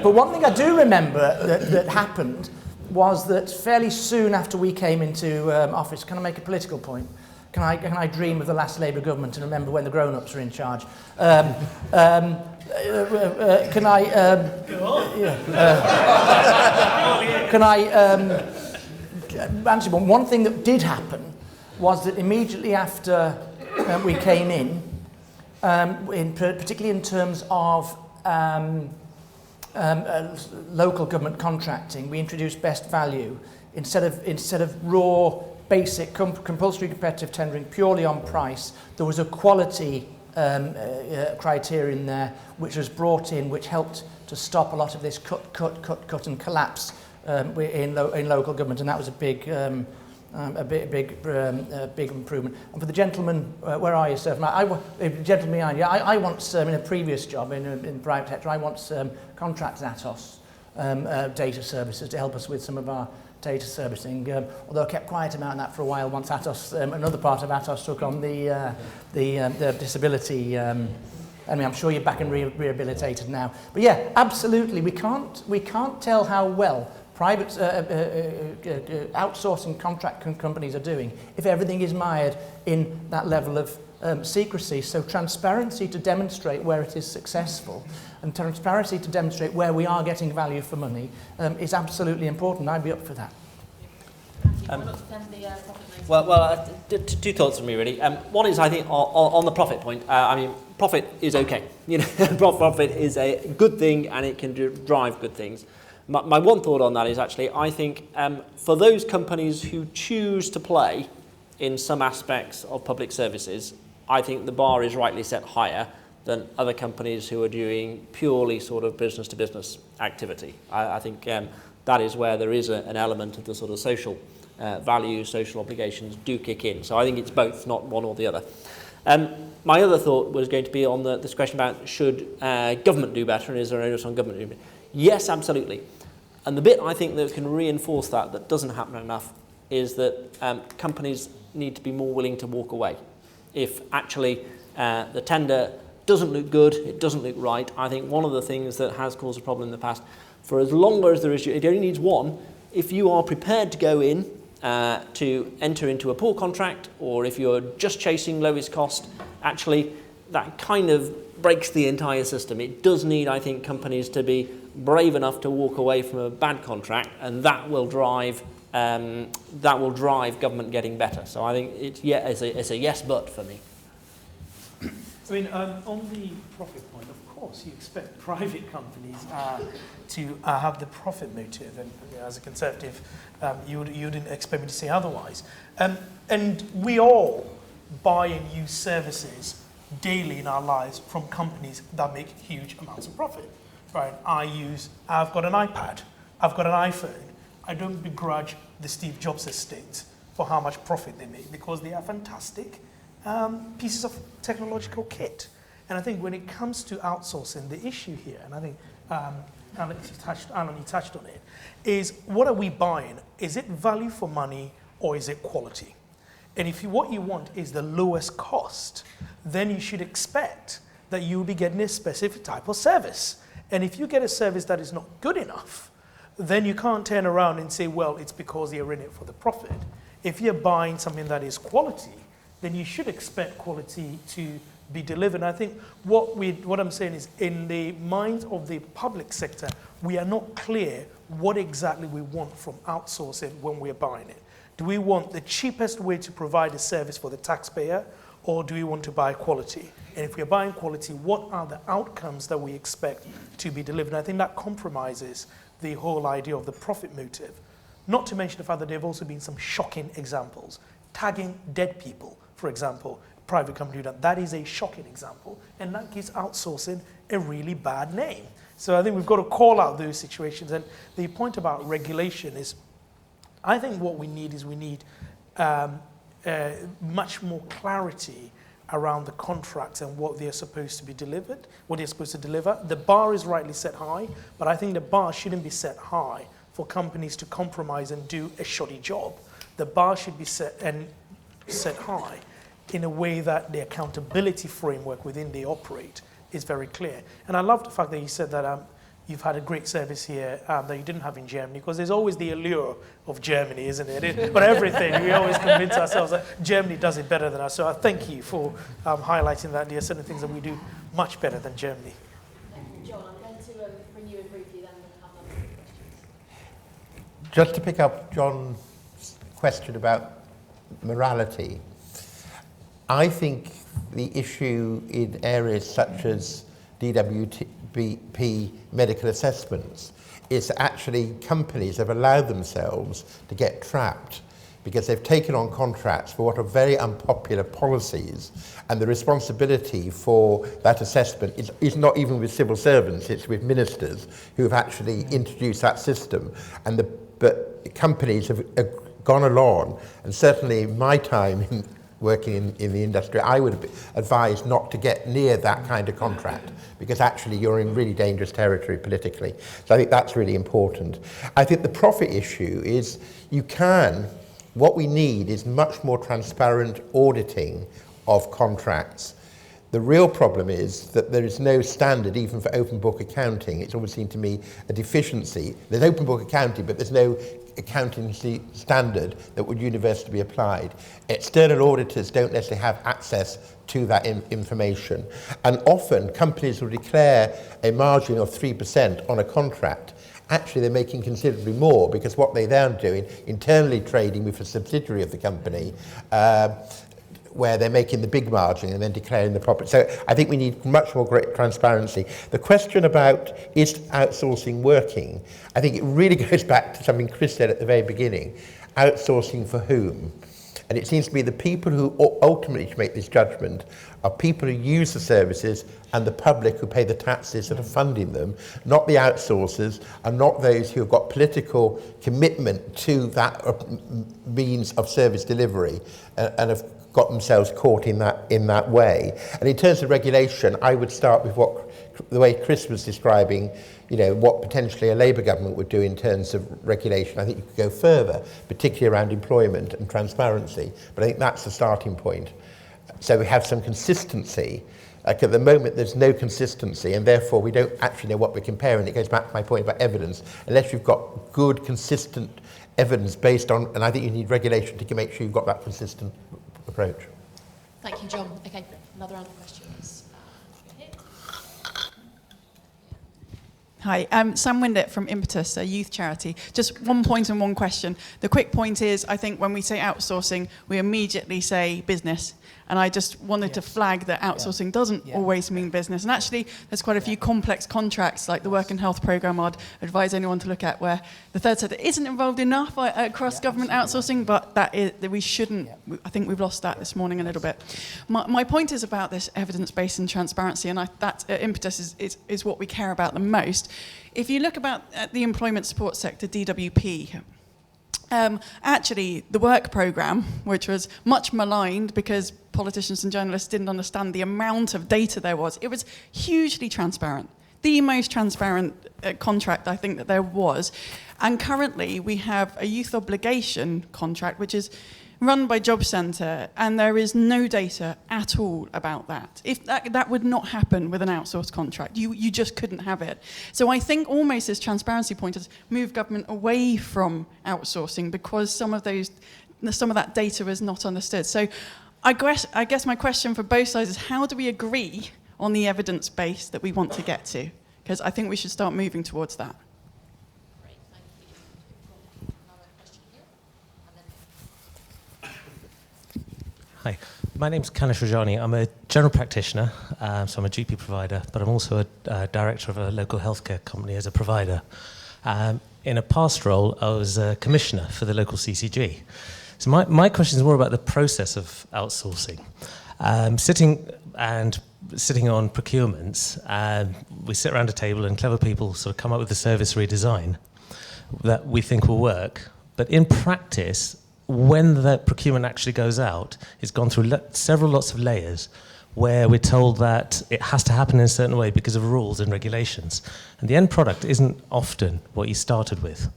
But one thing I do remember that happened was that fairly soon after we came into office, can I make a political point? Can I dream of the last Labour government and remember when the grown-ups were in charge? Can I answer one thing that did happen was that immediately after we came in, particularly in terms of local government contracting, we introduced best value instead of raw, basic, compulsory competitive tendering purely on price. There was a quality criterion there which was brought in, which helped to stop a lot of this cut and collapse in local government, and that was a big improvement. And for the gentleman, where are you, sir? The gentleman behind you, I once, in a previous job in the private sector, I once contracted Atos data services to help us with some of our data servicing, although I kept quiet about that for a while once Atos, another part of Atos took on the disability. I mean, I'm sure you're back and rehabilitated now. But yeah, absolutely, we can't tell how well private outsourcing contract companies are doing if everything is mired in that level of secrecy. So transparency to demonstrate where it is successful and transparency to demonstrate where we are getting value for money is absolutely important. I'd be up for that. Thank you. Two thoughts from me, really. One is, I think, on the profit point. Profit is okay. Profit is a good thing, and it can drive good things. My one thought on that is actually, I think, for those companies who choose to play in some aspects of public services, I think the bar is rightly set higher than other companies who are doing purely sort of business-to-business activity. I think that is where there is an element of the sort of social values, social obligations do kick in. So I think it's both, not one or the other. My other thought was going to be on this question about should government do better, and is there an onus on government to do better? Yes, absolutely. And the bit I think that can reinforce that doesn't happen enough is that companies need to be more willing to walk away. If actually the tender doesn't look good, it doesn't look right, I think one of the things that has caused a problem in the past, for as long as there is, it only needs one, if you are prepared to go in to enter into a poor contract, or if you're just chasing lowest cost, actually that kind of breaks the entire system. It does need, I think, companies to be brave enough to walk away from a bad contract, and that will drive government getting better. So I think it's a yes but for me. I mean, on the profit point, of course, you expect private companies to have the profit motive, and as a Conservative, you wouldn't expect me to say otherwise. And we all buy and use services daily in our lives from companies that make huge amounts of profit. Right? I've got an iPad, I've got an iPhone. I don't begrudge the Steve Jobs estates for how much profit they make, because they are fantastic pieces of technological kit. And I think when it comes to outsourcing, the issue here, and I think Alan, you touched on it, is what are we buying? Is it value for money, or is it quality? And if what you want is the lowest cost, then you should expect that you'll be getting a specific type of service. And if you get a service that is not good enough, then you can't turn around and say, well, it's because you're in it for the profit. If you're buying something that is quality, then you should expect quality to be delivered. And I think what I'm saying is, in the minds of the public sector, we are not clear what exactly we want from outsourcing when we're buying it. Do we want the cheapest way to provide a service for the taxpayer, or do we want to buy quality? And if we're buying quality, what are the outcomes that we expect to be delivered? And I think that compromises the whole idea of the profit motive. Not to mention the fact that there have also been some shocking examples. Tagging dead people, for example, private company, that is a shocking example, and that gives outsourcing a really bad name. So I think we've got to call out those situations. And the point about regulation is, I think what we need is much more clarity around the contracts and what they're supposed to be delivered, what they're supposed to deliver. The bar is rightly set high, but I think the bar shouldn't be set high for companies to compromise and do a shoddy job. The bar should be set high in a way that the accountability framework within they operate is very clear. And I love the fact that you said that you've had a great service here that you didn't have in Germany, because there's always the allure of Germany, isn't it? But everything, we always convince ourselves that Germany does it better than us. So I thank you for highlighting that. There are certain things that we do much better than Germany. John, I'm going to bring you in briefly, then we'll have other questions. Just to pick up John's question about morality, I think the issue in areas such as DWP medical assessments is actually companies have allowed themselves to get trapped because they've taken on contracts for what are very unpopular policies, and the responsibility for that assessment is not even with civil servants, it's with ministers who have actually introduced that system. But companies have gone along, and certainly in my time working in the industry, I would advise not to get near that kind of contract, because actually you're in really dangerous territory politically. So I think that's really important. I think the profit issue is what we need is much more transparent auditing of contracts. The real problem is that there is no standard even for open book accounting. It's always seemed to me a deficiency. There's open book accounting, but there's no accountancy standard that would universally be applied. External auditors don't necessarily have access to that information. And often companies will declare a margin of 3% on a contract, Actually, they're making considerably more, because what they're now doing, internally trading with a subsidiary of the company, where they're making the big margin and then declaring the profit. So I think we need much more great transparency. The question about is outsourcing working, I think it really goes back to something Chris said at the very beginning. Outsourcing for whom? And it seems to me the people who ultimately make this judgment are people who use the services and the public who pay the taxes that are funding them, not the outsourcers and not those who have got political commitment to that means of service delivery and have got themselves caught in that way. And in terms of regulation, I would start with the way Chris was describing, what potentially a Labour government would do in terms of regulation. I think you could go further, particularly around employment and transparency. But I think that's the starting point. So we have some consistency. Like at the moment, there's no consistency, and therefore we don't actually know what we're comparing. It goes back to my point about evidence. Unless you've got good, consistent evidence based on, and I think you need regulation to make sure you've got that consistent approach. Thank you, John. Okay, another round of questions. Hi, Sam Windett from Impetus, a youth charity. Just one point and one question. The quick point is, I think when we say outsourcing, we immediately say business. And I just wanted to flag that outsourcing doesn't always mean business. And actually, there's quite a few complex contracts, like the Work and Health Programme I'd advise anyone to look at, where the third sector isn't involved enough across government outsourcing, but that we shouldn't. I think we've lost that this morning a little bit. My point is about this evidence-based and transparency, and that Impetus is what we care about the most. If you look at the employment support sector, DWP, actually, the work programme, which was much maligned because politicians and journalists didn't understand the amount of data there was, it was hugely transparent. The most transparent contract I think that there was. And currently we have a youth obligation contract, which is run by Job Centre, and there is no data at all about that. If that would not happen with an outsourced contract. You just couldn't have it. So I think almost this transparency point has moved government away from outsourcing because some of that data is not understood. So I guess my question for both sides is, how do we agree on the evidence base that we want to get to? Because I think we should start moving towards that. Hi, my name's Kanish Rajani. I'm a general practitioner, so I'm a GP provider, but I'm also a director of a local healthcare company as a provider. In a past role, I was a commissioner for the local CCG. So my question is more about the process of outsourcing. Sitting on procurements, we sit around a table and clever people sort of come up with a service redesign that we think will work. But in practice, when the procurement actually goes out, it's gone through lots of layers where we're told that it has to happen in a certain way because of rules and regulations. And the end product isn't often what you started with.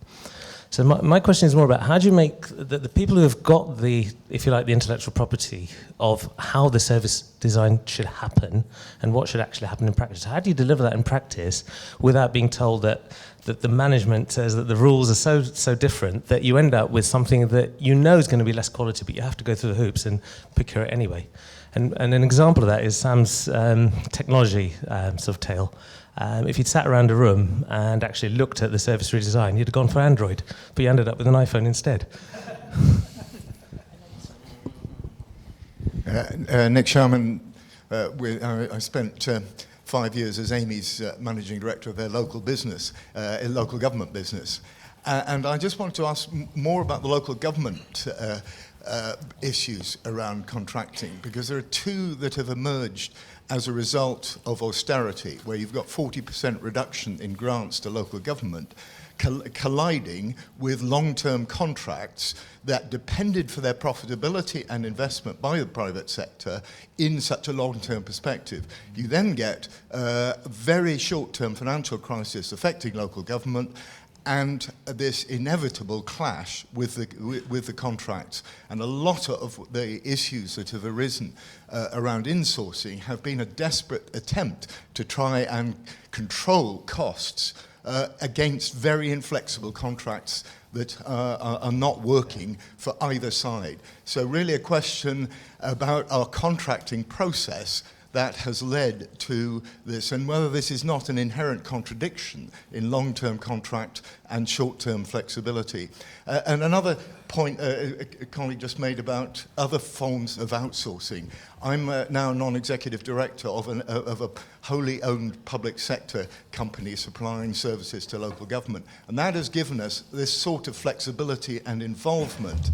So my question is more about how do you make the people who have got the, if you like, the intellectual property of how the service design should happen and what should actually happen in practice. How do you deliver that in practice without being told that the management says that the rules are so different that you end up with something that you know is going to be less quality, but you have to go through the hoops and procure it anyway. And an example of that is Sam's technology sort of tale. If you'd sat around a room and actually looked at the service redesign, you'd have gone for Android, but you ended up with an iPhone instead. Nick Sharman, I spent 5 years as Amy's managing director of their local business, local government business. And I just wanted to ask more about the local government issues around contracting, because there are two that have emerged as a result of austerity, where you've got 40% reduction in grants to local government, colliding with long-term contracts that depended for their profitability and investment by the private sector in such a long-term perspective. You then get a very short-term financial crisis affecting local government, and this inevitable clash with the contracts. And a lot of the issues that have arisen around insourcing have been a desperate attempt to try and control costs against very inflexible contracts that are not working for either side. So really a question about our contracting process that has led to this, and whether this is not an inherent contradiction in long-term contract and short-term flexibility. And another point a colleague just made about other forms of outsourcing. I'm now non-executive director of a wholly owned public sector company supplying services to local government. And that has given us this sort of flexibility and involvement,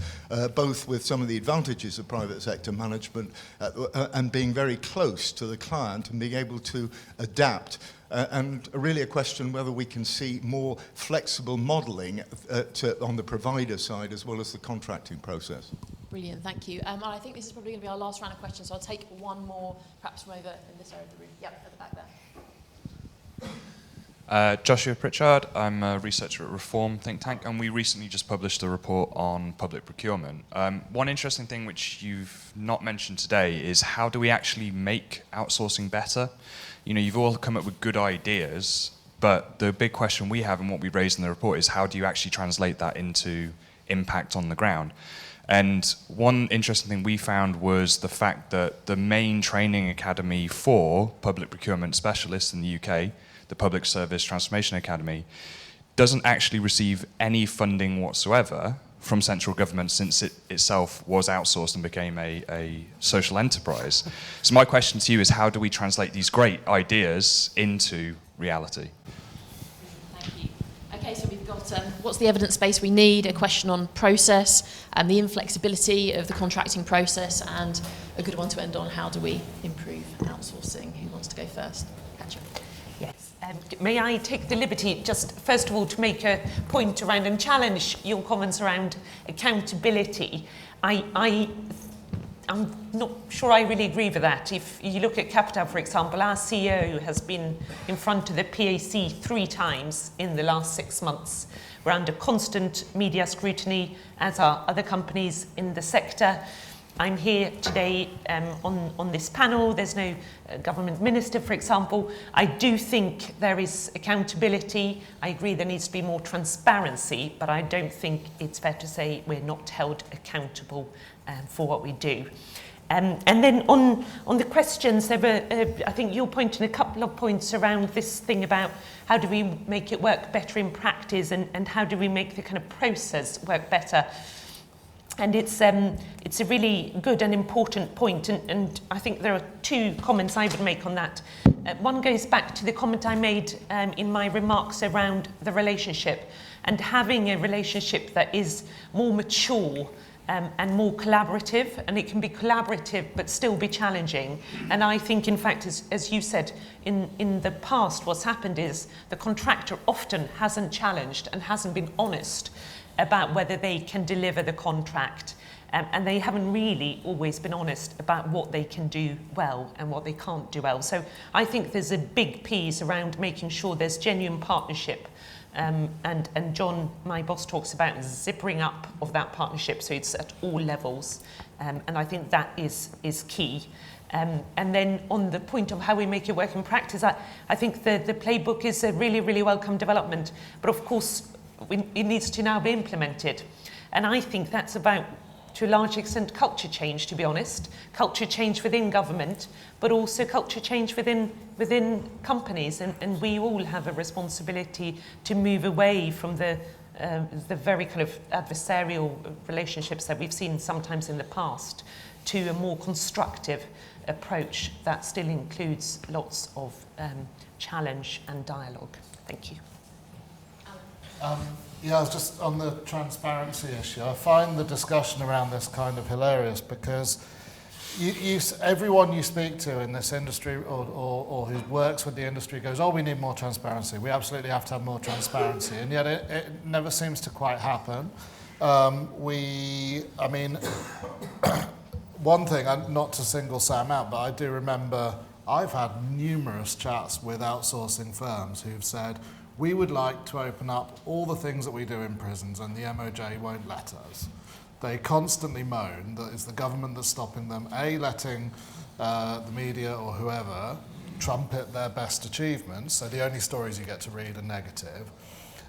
both with some of the advantages of private sector management and being very close to the client and being able to adapt. And really a question whether we can see more flexible modelling on the provider side as well as the contracting process. Brilliant, thank you. And I think this is probably going to be our last round of questions, so I'll take one more, perhaps from over in this area of the room. Yep, at the back there. Joshua Pritchard, I'm a researcher at Reform think tank, and we recently just published a report on public procurement. One interesting thing which you've not mentioned today is how do we actually make outsourcing better? You know, you've all come up with good ideas, but the big question we have and what we raised in the report is how do you actually translate that into impact on the ground? And one interesting thing we found was the fact that the main training academy for public procurement specialists in the UK, the Public Service Transformation Academy, doesn't actually receive any funding whatsoever from central government since it itself was outsourced and became a social enterprise. So my question to you is how do we translate these great ideas into reality? Thank you. Okay, so we've got what's the evidence base we need, a question on process, and the inflexibility of the contracting process, and a good one to end on, how do we improve outsourcing? Who wants to go first? Katja. Yes. May I take the liberty, just first of all, to make a point around and challenge your comments around accountability. I'm not sure I really agree with that. If you look at Capita, for example, our CEO has been in front of the PAC 3 times in the last 6 months. We're under constant media scrutiny, as are other companies in the sector. I'm here today on this panel. There's no government minister, for example. I do think there is accountability. I agree there needs to be more transparency, but I don't think it's fair to say we're not held accountable for what we do. And then on the questions, there were, I think you're pointing a couple of points around this thing about how do we make it work better in practice and how do we make the kind of process work better. And it's a really good and important point, and I think there are 2 comments I would make on that. One goes back to the comment I made in my remarks around the relationship and having a relationship that is more mature and more collaborative, and it can be collaborative but still be challenging. And I think, in fact, as you said, in the past, what's happened is the contractor often hasn't challenged and hasn't been honest about whether they can deliver the contract. And they haven't really always been honest about what they can do well and what they can't do well. So I think there's a big piece around making sure there's genuine partnership. And John, my boss, talks about zippering up of that partnership, so it's at all levels. And I think that is key. And then on the point of how we make it work in practice, I think the playbook is a really, really welcome development. But of course, it needs to now be implemented. And I think that's about, to a large extent, culture change, to be honest. Culture change within government, but also culture change within companies. And we all have a responsibility to move away from the very kind of adversarial relationships that we've seen sometimes in the past to a more constructive approach that still includes lots of challenge and dialogue. Thank you. Yeah, I was just on the transparency issue. I find the discussion around this kind of hilarious because everyone you speak to in this industry or who works with the industry goes, oh, we need more transparency. We absolutely have to have more transparency. And yet it never seems to quite happen. One thing, not to single Sam out, but I do remember I've had numerous chats with outsourcing firms who've said, we would like to open up all the things that we do in prisons and the MOJ won't let us. They constantly moan that it's the government that's stopping them, letting the media or whoever trumpet their best achievements, so the only stories you get to read are negative.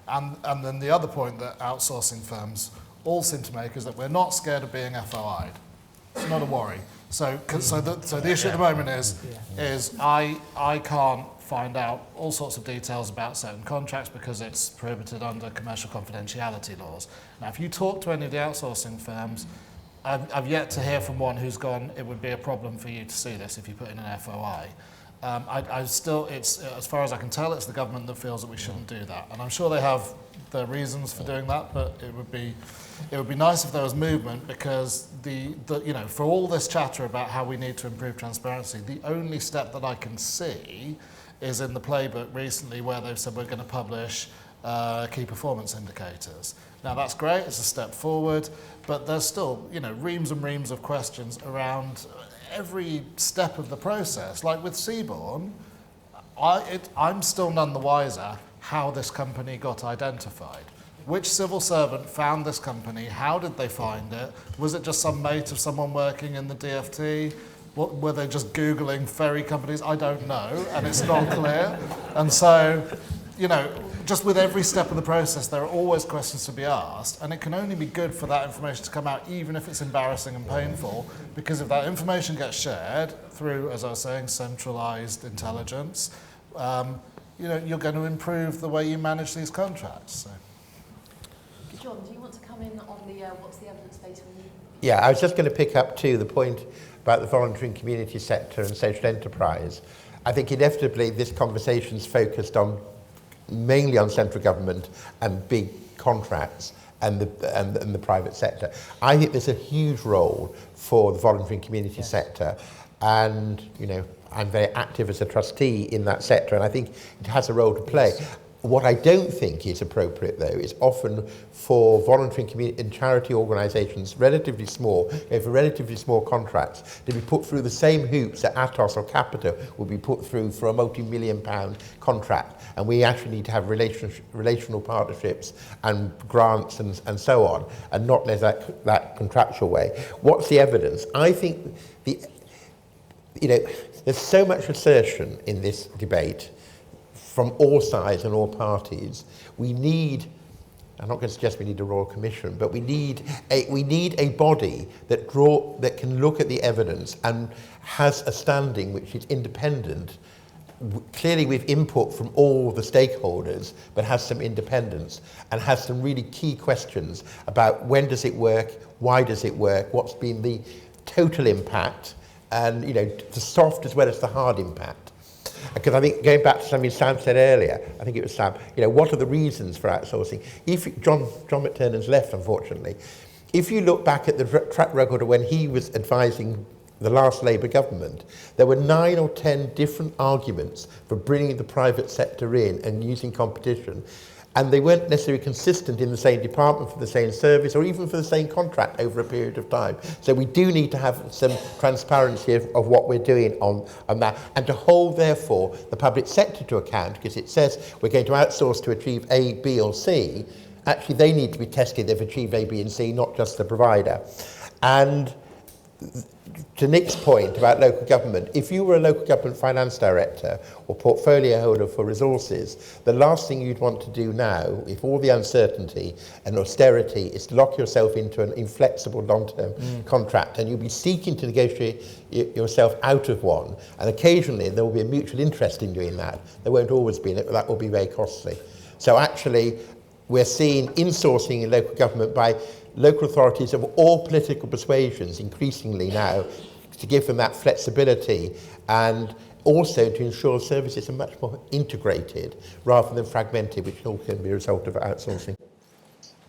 And then the other point that outsourcing firms all seem to make is that we're not scared of being FOI'd. It's not a worry. So the issue at the moment is I can't find out all sorts of details about certain contracts because it's prohibited under commercial confidentiality laws. Now, if you talk to any of the outsourcing firms, I've yet to hear from one who's gone, it would be a problem for you to see this if you put in an FOI. I still, it's as far as I can tell, it's the government that feels that we shouldn't do that, and I'm sure they have their reasons for doing that. But it would be nice if there was movement, because the you know, for all this chatter about how we need to improve transparency, the only step that I can see is in the playbook recently, where they've said we're going to publish key performance indicators. Now that's great; it's a step forward, but there's still, you know, reams and reams of questions around every step of the process. Like with Seaborn, I'm still none the wiser how this company got identified. Which civil servant found this company? How did they find it? Was it just some mate of someone working in the DFT? What, were they just Googling ferry companies? I don't know, and it's not clear. And so, you know, just with every step of the process, there are always questions to be asked, and it can only be good for that information to come out, even if it's embarrassing and painful, because if that information gets shared through, as I was saying, centralised intelligence, you know, you're going to improve the way you manage these contracts. So. John, do you want to come in on the what's the evidence base when you? Yeah, I was just going to pick up too the point about the voluntary and community sector and social enterprise. I think inevitably this conversation's focused on mainly on central government and big contracts and the private sector. I think there's a huge role for the voluntary and community sector, and you know, I'm very active as a trustee in that sector, and I think it has a role to play. What I don't think is appropriate, though, is often for voluntary and community and charity organisations, relatively small, for relatively small contracts, to be put through the same hoops that Atos or Capita would be put through for a multi-million-pound contract. And we actually need to have relational partnerships and grants and so on, and not let that contractual way. What's the evidence? I think there's so much assertion in this debate from all sides and all parties. We need, I'm not going to suggest we need a Royal Commission, but we need a body that can look at the evidence and has a standing which is independent, clearly with input from all the stakeholders, but has some independence and has some really key questions about when does it work, why does it work, what's been the total impact, and you know, the soft as well as the hard impact. Because I think, going back to something Sam said earlier, I think it was Sam, you know, what are the reasons for outsourcing? If John McTurnan's left, unfortunately. If you look back at the track record of when he was advising the last Labour government, there were 9 or 10 different arguments for bringing the private sector in and using competition. And they weren't necessarily consistent in the same department for the same service or even for the same contract over a period of time. So we do need to have some transparency of what we're doing on that, and to hold, therefore, the public sector to account, because it says we're going to outsource to achieve A, B or C. Actually, they need to be tested they've achieved A, B and C, not just the provider. And to Nick's point about local government, if you were a local government finance director or portfolio holder for resources, the last thing you'd want to do now, if all the uncertainty and austerity, is to lock yourself into an inflexible long-term contract, and you'll be seeking to negotiate yourself out of one. And occasionally there will be a mutual interest in doing that. There won't always be, but that will be very costly. So actually, we're seeing insourcing in local government by local authorities of all political persuasions increasingly now, to give them that flexibility and also to ensure services are much more integrated rather than fragmented, which all can be a result of outsourcing.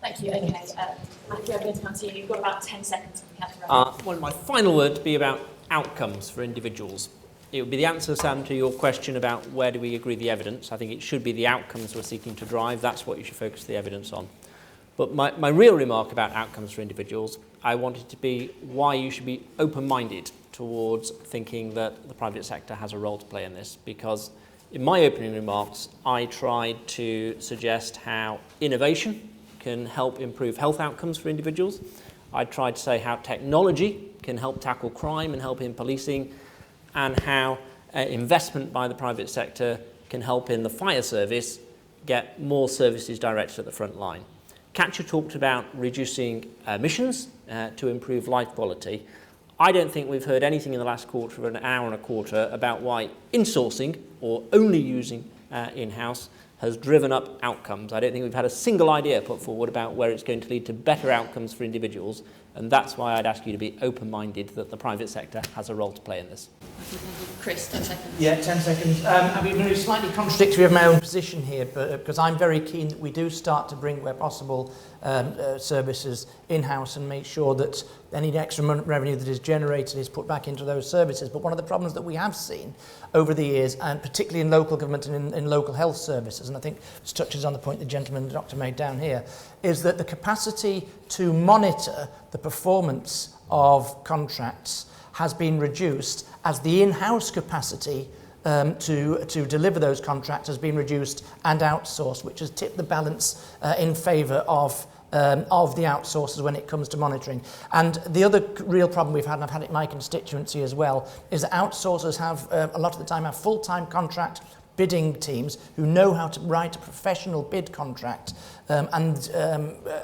Thank you. Okay, Matthew, I'm going to come to you. You've got about 10 seconds. We have to wrap up. Well, my final word would be about outcomes for individuals. It would be the answer, Sam, to your question about where do we agree the evidence. I think it should be the outcomes we're seeking to drive. That's what you should focus the evidence on. But my real remark about outcomes for individuals, I wanted to be why you should be open-minded towards thinking that the private sector has a role to play in this. Because in my opening remarks, I tried to suggest how innovation can help improve health outcomes for individuals. I tried to say how technology can help tackle crime and help in policing, and how investment by the private sector can help in the fire service get more services directed at the front line. Catcher talked about reducing emissions to improve life quality. I don't think we've heard anything in the last quarter of an hour and a quarter about why insourcing or only using in-house has driven up outcomes. I don't think we've had a single idea put forward about where it's going to lead to better outcomes for individuals, and that's why I'd ask you to be open-minded that the private sector has a role to play in this. Chris, 10 seconds. Yeah, 10 seconds. I'm going to be slightly contradictory of my own position here, because I'm very keen that we do start to bring, where possible, services in-house and make sure that any extra revenue that is generated is put back into those services. But one of the problems that we have seen over the years, and particularly in local government and in local health services, and I think this touches on the point the gentleman, the doctor, made down here, is that the capacity to monitor the performance of contracts has been reduced as the in-house capacity to deliver those contracts has been reduced and outsourced, which has tipped the balance in favour of the outsourcers when it comes to monitoring. And the other real problem we've had, and I've had it in my constituency as well, is that outsourcers have, a lot of the time, have full-time contract bidding teams who know how to write a professional bid contract and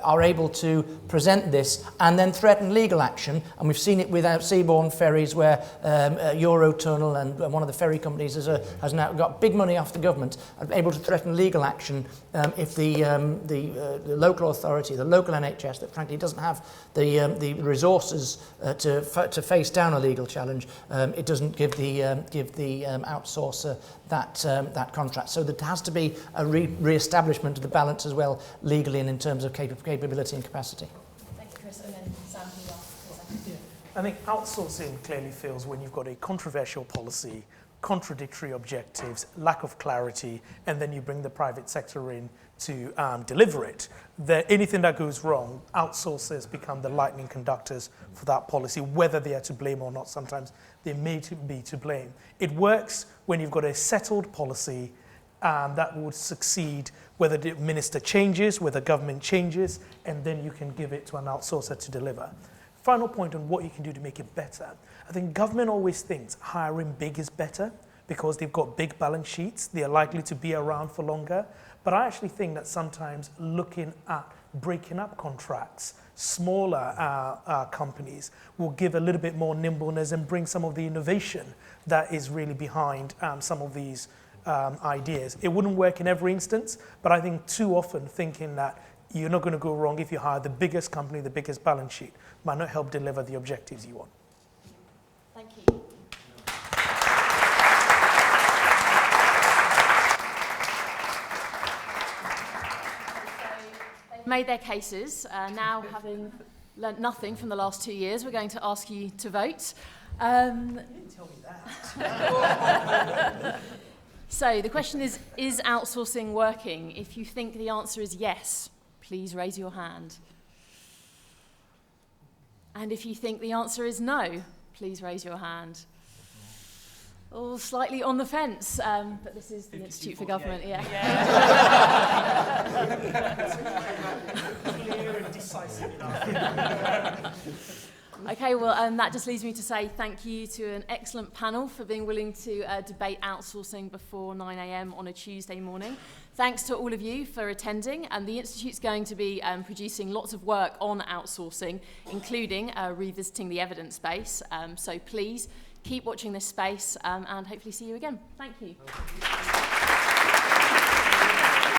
are able to present this and then threaten legal action. And we've seen it with seaborne ferries where Eurotunnel and one of the ferry companies has now got big money off the government and able to threaten legal action if the local authority, the local NHS, that frankly doesn't have the resources to face down a legal challenge, it doesn't give the outsourcer that contract. So there has to be a re-establishment of the balance as well, legally and in terms of capability and capacity. Thank you, Chris. And then Sam, you asked. I think outsourcing clearly feels when you've got a controversial policy, contradictory objectives, lack of clarity, and then you bring the private sector in to deliver it. Anything that goes wrong, outsourcers become the lightning conductors for that policy, whether they are to blame or not. Sometimes they may be to blame. It works when you've got a settled policy that would succeed whether the minister changes, whether government changes, and then you can give it to an outsourcer to deliver. Final point on what you can do to make it better. I think government always thinks hiring big is better because they've got big balance sheets, they are likely to be around for longer. But I actually think that sometimes looking at breaking up contracts, smaller companies will give a little bit more nimbleness and bring some of the innovation that is really behind some of these ideas. It wouldn't work in every instance, but I think too often thinking that you're not going to go wrong if you hire the biggest company, the biggest balance sheet, might not help deliver the objectives you want. Thank you. They've made their cases. Now, having learnt nothing from the last 2 years, we're going to ask you to vote. You didn't tell me that. So the question is outsourcing working? If you think the answer is yes, please raise your hand. And if you think the answer is no, please raise your hand. All slightly on the fence, but this is the Institute for Government, yeah. Clear and decisive enough. Okay, well, that just leaves me to say thank you to an excellent panel for being willing to debate outsourcing before 9 a.m. on a Tuesday morning. Thanks to all of you for attending, and the Institute's going to be producing lots of work on outsourcing, including revisiting the evidence base. So please keep watching this space and hopefully see you again. Thank you.